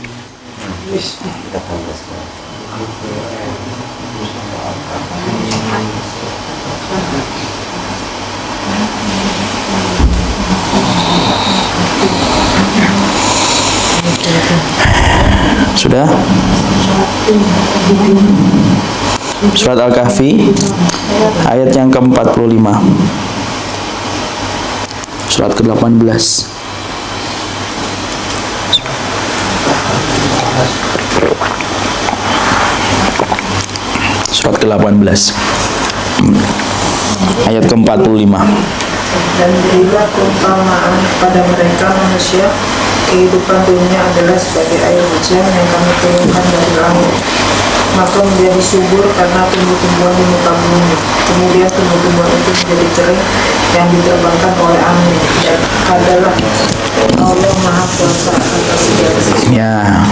Sudah? Surat Al-Kahfi ayat yang ke-45. Surat ke-18. Surat ke-18 ayat ke-45. Dan berilah perumpamaan pada mereka manusia, kehidupan dunia adalah sebagai air hujan yang kami turunkan dari langit, maka menjadi subur karena tumbuh-tumbuhan di muka bumi. Kemudian tumbuh-tumbuhan itu menjadi kering yang diterbangkan oleh angin. Dan adalah Allah Maha Kuasa atas segala sesuatu. Ya,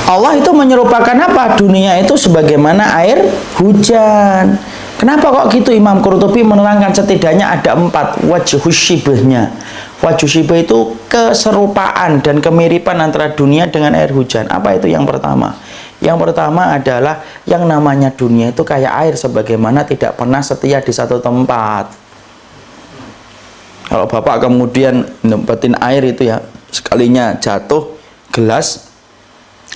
Allah itu menyerupakan apa? Dunia itu sebagaimana air hujan. Kenapa kok gitu? Imam Qurtubi menerangkan setidaknya ada 4 wajhu syibahnya. Wajhu syibah itu keserupaan dan kemiripan antara dunia dengan air hujan. Apa itu yang pertama? Yang pertama adalah yang namanya dunia itu kayak air, sebagaimana tidak pernah setia di satu tempat. Kalau Bapak kemudian nempetin air itu ya, sekalinya jatuh gelas,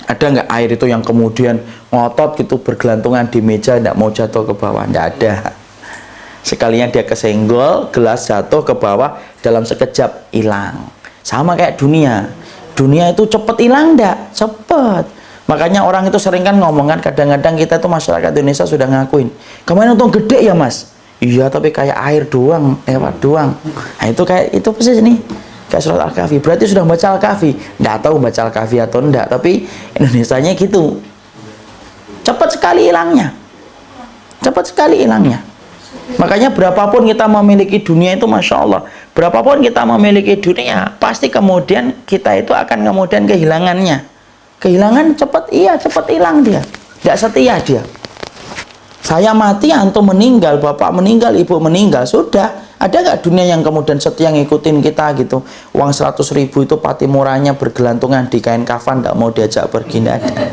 ada nggak air itu yang kemudian ngotot gitu bergelantungan di meja, nggak mau jatuh ke bawah? Nggak ada. Sekalinya dia kesenggol, gelas jatuh ke bawah, dalam sekejap hilang. Sama kayak dunia. Dunia itu cepet hilang nggak? Cepet. Makanya orang itu sering kan ngomong kan, kadang-kadang kita tuh masyarakat Indonesia sudah ngakuin, kemarin untung gede ya mas? Iya, tapi kayak air doang, lewat doang. Nah itu kayak, itu persis nih, kayak surat Al-Kahfi. Berarti sudah baca Al-Kahfi? Nggak tahu baca Al-Kahfi atau enggak, tapi Indonesianya gitu. Cepat sekali hilangnya. Cepat sekali hilangnya. Makanya berapapun kita memiliki dunia itu, Masya Allah, berapapun kita memiliki dunia, pasti kemudian kita itu akan kemudian kehilangannya. Kehilangan cepat, iya cepat hilang dia. Nggak setia dia. Saya mati, antum meninggal, bapak meninggal, ibu meninggal, sudah. Ada nggak dunia yang kemudian setia ngikutin kita gitu? Uang 100.000 itu pati murahnya bergelantungan di kain kafan, nggak mau diajak pergi, nggak ada.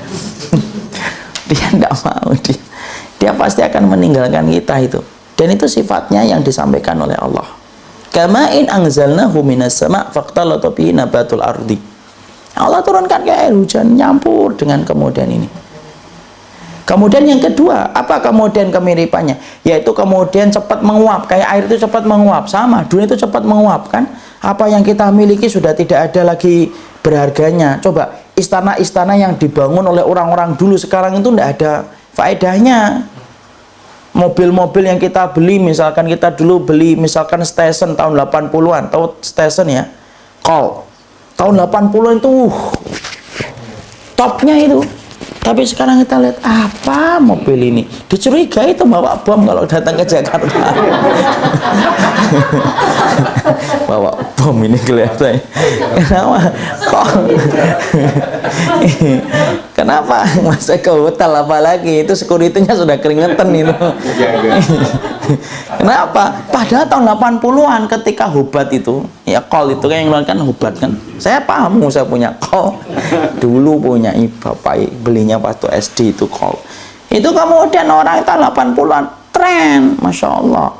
Dia nggak mau, dia pasti akan meninggalkan kita itu. Dan itu sifatnya yang disampaikan oleh Allah. Kama'in anzalnahu minas sama' faqtalata bihi nabatul ardi. Allah turunkan kayak air hujan, nyampur dengan kemudian ini. Kemudian yang kedua, apa kemudian kemiripannya? Yaitu kemudian cepat menguap. Kayak air itu cepat menguap. Sama, dunia itu cepat menguap kan? Apa yang kita miliki sudah tidak ada lagi berharganya. Coba, istana-istana yang dibangun oleh orang-orang dulu sekarang itu tidak ada faedahnya. Mobil-mobil yang kita beli, misalkan kita dulu beli misalkan Station tahun 80-an, tahu Station ya? Colt. Tahun 80-an itu topnya itu. Tapi sekarang kita lihat apa mobil ini, dicurigai itu bawa bom kalau datang ke Jakarta. Bawa bom ini kelihatan. Kenapa? Kok? Kenapa? Masa ke hotel apalagi itu security-nya sudah keringetan itu. Kenapa? Padahal tahun 80-an ketika Hubat itu, ya Colt itu kan yang kan Hubat kan. Saya paham, saya punya Colt. Dulu punya bapak belinya waktu SD itu Colt. Itu kemudian orang itu 80-an tren, Masya Allah.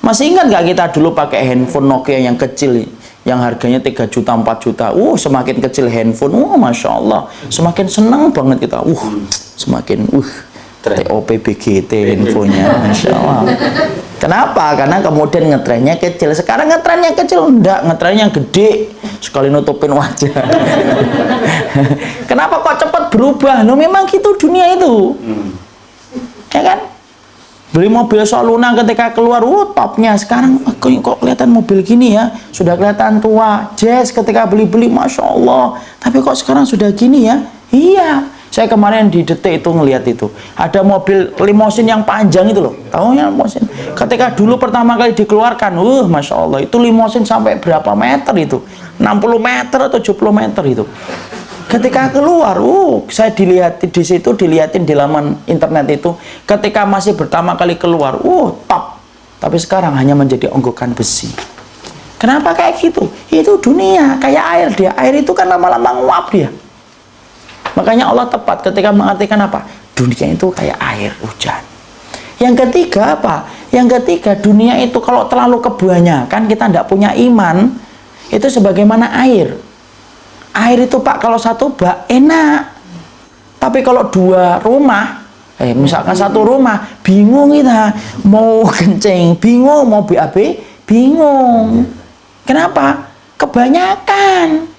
Masih ingat gak kita dulu pakai handphone Nokia yang kecil, yang harganya 3 juta, 4 juta. Semakin kecil handphone, Masya Allah. Semakin senang banget kita. Semakin, TOP-BGT infonya, Masya Allah. Kenapa? Karena kemudian ngetrennya kecil. Sekarang ngetrennya kecil, enggak, ngetrennya gede, sekali nutupin wajah. Kenapa kok cepat berubah? Memang gitu dunia itu. Ya kan? Beli mobil Soluna ketika keluar, topnya. Sekarang kok kelihatan mobil gini ya, sudah kelihatan tua. Jazz ketika beli-beli, Masya Allah. Tapi kok sekarang sudah gini ya? Iya. Saya kemarin di Detik itu ngelihat itu. Ada mobil limosin yang panjang itu loh. Tahu ya limosin? Ketika dulu pertama kali dikeluarkan, Masya Allah, itu limosin sampai berapa meter itu? 60 meter atau 70 meter itu. Ketika keluar, saya dilihat di situ, dilihatin di laman internet itu. Ketika masih pertama kali keluar, top. Tapi sekarang hanya menjadi onggokan besi. Kenapa kayak gitu? Itu dunia, kayak air dia. Air itu kan lama-lama nguap dia. Makanya Allah tepat ketika mengartikan apa? Dunia itu kayak air hujan. Yang ketiga apa? Yang ketiga, dunia itu kalau terlalu kebanyakan, kita tidak punya iman, itu sebagaimana air. Air itu Pak, kalau satu bak enak. Tapi kalau 2 rumah, misalkan 1 rumah, bingung kita. Mau kencing, bingung. Mau BAB, bingung. Kenapa? Kebanyakan.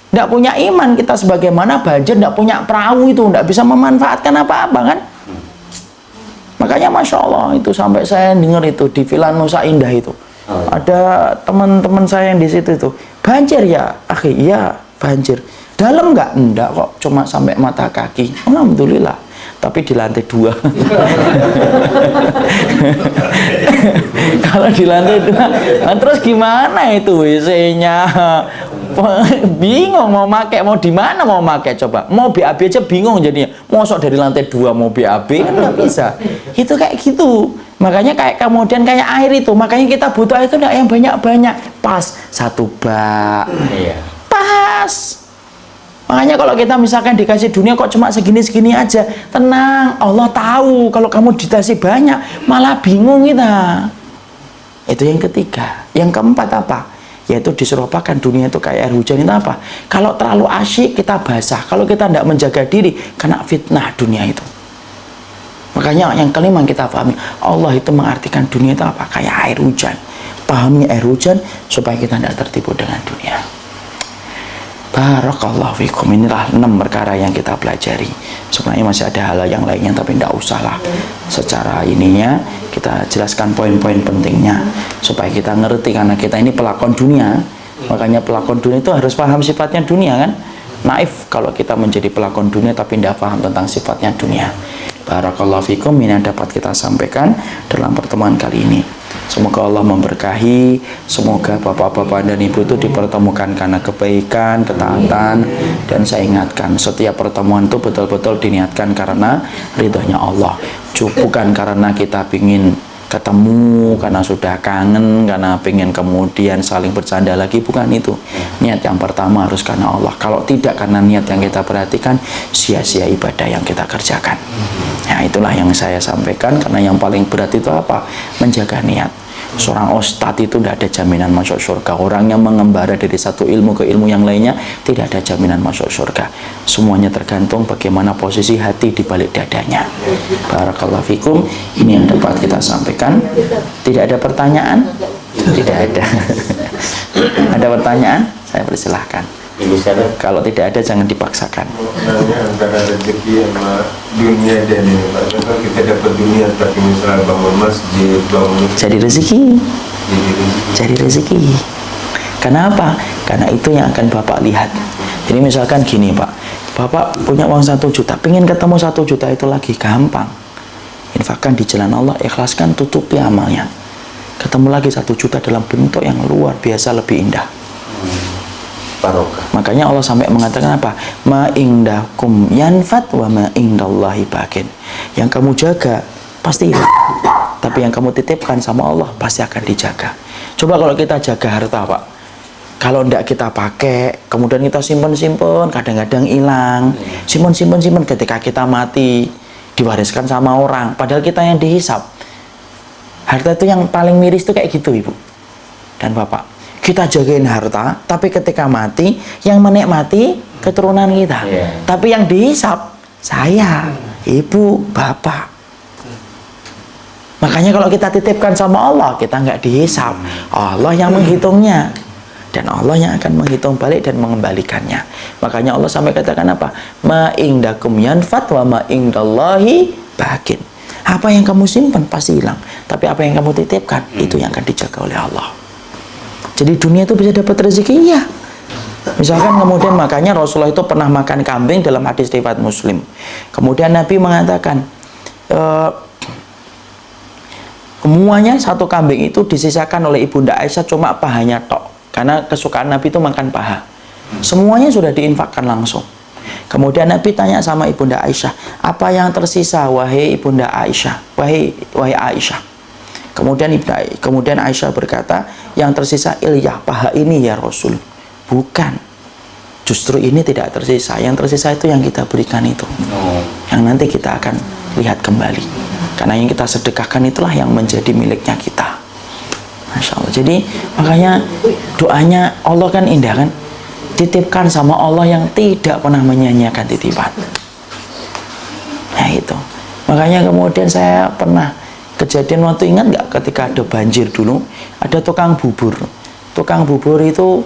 Tidak punya iman kita, sebagaimana banjir tidak punya perahu itu, tidak bisa memanfaatkan apa-apa kan. Makanya Masya Allah itu sampai saya dengar itu di Villa Nusa Indah itu, ada teman-teman saya yang di situ itu, banjir ya akhi, iya banjir. Dalam nggak? Enggak kok, cuma sampai mata kaki. Alhamdulillah. Tapi di lantai 2. Kalau di lantai 2, terus gimana itu WC-nya? Bingung mau pakai, mau di mana mau pakai, coba. Mau BAB aja bingung jadinya. Mosok dari lantai 2 mau BAB kan nggak bisa. Itu kayak gitu. Makanya kayak kemudian kayak air itu. Makanya kita butuh air itu enggak yang banyak-banyak. Pas 1 bak. Pas. Makanya kalau kita misalkan dikasih dunia kok cuma segini-segini aja, tenang, Allah tahu kalau kamu dikasih banyak, malah bingung kita. Itu yang ketiga. Yang keempat apa? Yaitu diserupakan dunia itu kayak air hujan. Itu apa? Kalau terlalu asyik kita basah, kalau kita tidak menjaga diri, kena fitnah dunia itu. Makanya yang kelima kita pahami, Allah itu mengartikan dunia itu apa? Kayak air hujan. Pahami air hujan supaya kita tidak tertipu dengan dunia. Barakallahu fikum. Inilah 6 perkara yang kita pelajari. Sebenarnya masih ada hal yang lainnya, tapi tidak usah lah. Secara ininya kita jelaskan poin-poin pentingnya supaya kita ngerti, karena kita ini pelakon dunia. Makanya pelakon dunia itu harus paham sifatnya dunia kan. Naif kalau kita menjadi pelakon dunia tapi tidak paham tentang sifatnya dunia. Barakallahu fikum. Ini yang dapat kita sampaikan dalam pertemuan kali ini. Semoga Allah memberkahi, semoga bapak-bapak dan ibu itu dipertemukan karena kebaikan, ketaatan. Dan saya ingatkan, setiap pertemuan itu betul-betul diniatkan karena ridhonya Allah, bukan karena kita ingin ketemu, karena sudah kangen, karena pengen kemudian saling bercanda lagi, bukan itu. Niat yang pertama harus karena Allah. Kalau tidak karena niat yang kita perhatikan, sia-sia ibadah yang kita kerjakan. Ya, itulah yang saya sampaikan, karena yang paling berat itu apa? Menjaga niat. Seorang ustadz itu tidak ada jaminan masuk surga. Orang yang mengembara dari satu ilmu ke ilmu yang lainnya tidak ada jaminan masuk surga. Semuanya tergantung bagaimana posisi hati di balik dadanya. Barakallahu fikum. Ini yang dapat kita sampaikan. Tidak ada pertanyaan? Tidak ada. Ada pertanyaan? Saya persilahkan. Kalau tidak ada jangan dipaksakan. Sebenarnya antara rezeki sama dunia dan ini, kalau kita dapat dunia seperti misalnya bangun masjid, bangun Jadi rezeki. Jadi rezeki. Kenapa? Karena itu yang akan Bapak lihat. Jadi misalkan gini Pak, Bapak punya uang 1 juta, pengen ketemu 1 juta itu lagi gampang. Infakkan di jalan Allah, ikhlaskan, tutupi amalnya. Ketemu lagi 1 juta dalam bentuk yang luar biasa lebih indah. Barokah. Makanya Allah sampai mengatakan apa? Ma indakum yanfat wa ma indallahi bakin. Yang kamu jaga pasti hilang. Tapi yang kamu titipkan sama Allah pasti akan dijaga. Coba kalau kita jaga harta Pak, kalau tidak kita pakai, kemudian kita simpen-simpen, kadang-kadang hilang. Simpen-simpen ketika kita mati diwariskan sama orang, padahal kita yang dihisap. Harta itu yang paling miris itu kayak gitu Ibu dan Bapak. Kita jagain harta, tapi ketika mati yang menikmati keturunan kita. Tapi yang dihisap saya, ibu, bapak. Makanya kalau kita titipkan sama Allah, kita nggak dihisap. Allah yang menghitungnya. Dan Allah yang akan menghitung balik dan mengembalikannya. Makanya Allah sampai katakan apa? Ma indakum yanfat wa ma indallahi bakin. Apa yang kamu simpan pasti hilang. Tapi apa yang kamu titipkan, itu yang akan dijaga oleh Allah. Jadi dunia itu bisa dapat rezeki, iya. Misalkan kemudian makanya Rasulullah itu pernah makan kambing dalam hadis riwayat Muslim. Kemudian Nabi mengatakan, semuanya satu kambing itu disisakan oleh Ibunda Aisyah cuma pahanya tok. Karena kesukaan Nabi itu makan paha. Semuanya sudah diinfakkan langsung. Kemudian Nabi tanya sama Ibunda Aisyah, apa yang tersisa wahai Ibunda Aisyah, wahai Aisyah. Kemudian Aisyah berkata, yang tersisa ilyah, paha ini ya Rasul. Bukan. Justru ini tidak tersisa. Yang tersisa itu yang kita berikan itu. Yang nanti kita akan lihat kembali. Karena yang kita sedekahkan itulah yang menjadi miliknya kita. Masya Allah. Jadi makanya doanya Allah kan indah kan. Titipkan sama Allah yang tidak pernah menyanyiakan titipan. Nah itu. Makanya kemudian saya pernah kejadian waktu, ingat nggak ketika ada banjir dulu, ada tukang bubur. Tukang bubur itu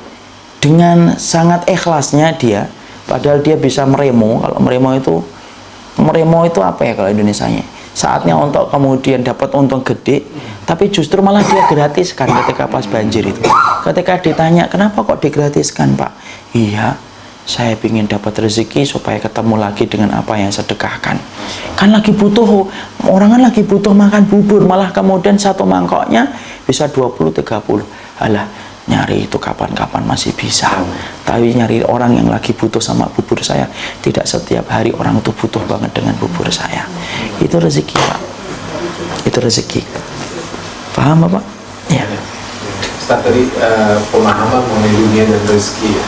dengan sangat ikhlasnya dia, padahal dia bisa meremo. Kalau meremo itu apa ya kalau Indonesianya? Saatnya untuk kemudian dapat untung gede, tapi justru malah dia gratiskan ketika pas banjir itu. Ketika ditanya, kenapa kok digratiskan Pak? Iya, saya ingin dapat rezeki supaya ketemu lagi dengan apa yang sedekahkan. Kan lagi butuh, orang kan lagi butuh makan bubur, malah kemudian satu mangkoknya bisa 20-30. Alah, nyari itu kapan-kapan masih bisa. Tapi nyari orang yang lagi butuh sama bubur saya, tidak setiap hari orang itu butuh banget dengan bubur saya. Itu rezeki Pak. Itu rezeki. Paham Bapak? Ya. Ustaz, tadi pemahaman mengenai dunia dan rezeki ya.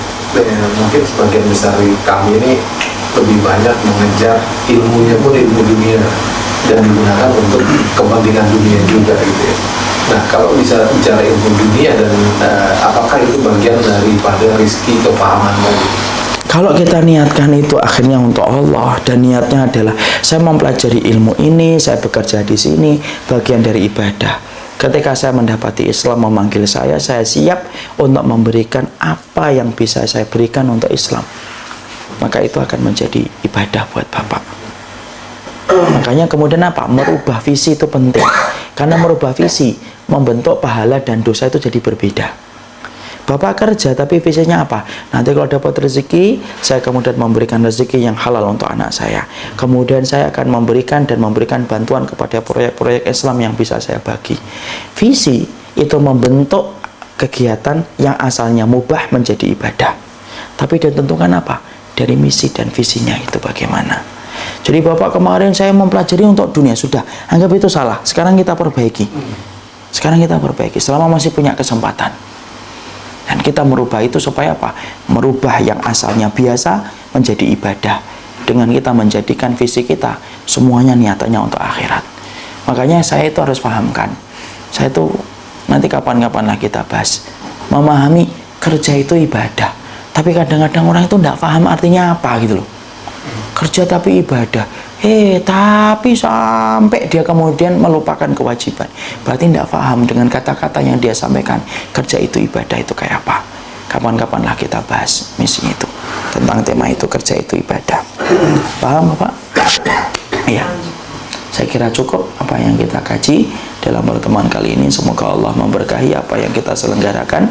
Mungkin sebagian besar kami ini lebih banyak mengejar ilmunya pun ilmu dunia dan digunakan untuk kepentingan dunia juga gitu ya. Nah kalau bisa bicara ilmu dunia dan apakah itu bagian daripada rizki kepahaman tadi? Kalau kita niatkan itu akhirnya untuk Allah dan niatnya adalah saya mempelajari ilmu ini, saya bekerja di sini, bagian dari ibadah. Ketika saya mendapati Islam memanggil saya siap untuk memberikan apa yang bisa saya berikan untuk Islam. Maka itu akan menjadi ibadah buat Bapak. Makanya kemudian apa? Merubah visi itu penting. Karena merubah visi membentuk pahala dan dosa itu jadi berbeda. Bapak kerja tapi visinya apa? Nanti kalau dapat rezeki, saya kemudian memberikan rezeki yang halal untuk anak saya. Kemudian saya akan memberikan bantuan kepada proyek-proyek Islam yang bisa saya bagi. Visi itu membentuk kegiatan yang asalnya mubah menjadi ibadah. Tapi ditentukan apa? Dari misi dan visinya itu bagaimana. Jadi Bapak kemarin saya mempelajari untuk dunia, sudah, anggap itu salah. Sekarang kita perbaiki. Selama masih punya kesempatan. Dan kita merubah itu supaya apa? Merubah yang asalnya biasa menjadi ibadah. Dengan kita menjadikan visi kita semuanya niatannya untuk akhirat. Makanya saya itu harus pahamkan. Saya itu Nanti kapan-kapan lah kita bahas. Memahami kerja itu ibadah. Tapi kadang-kadang orang itu tidak paham artinya apa gitu loh. Kerja tapi ibadah. Tapi sampai dia kemudian melupakan kewajiban. Berarti tidak paham dengan kata-kata yang dia sampaikan. Kerja itu ibadah itu kayak apa? Kapan-kapan lah kita bahas misi itu. Tentang tema itu, kerja itu ibadah. Paham Bapak? Iya. Saya kira cukup apa yang kita kaji dalam pertemuan kali ini. Semoga Allah memberkahi apa yang kita selenggarakan.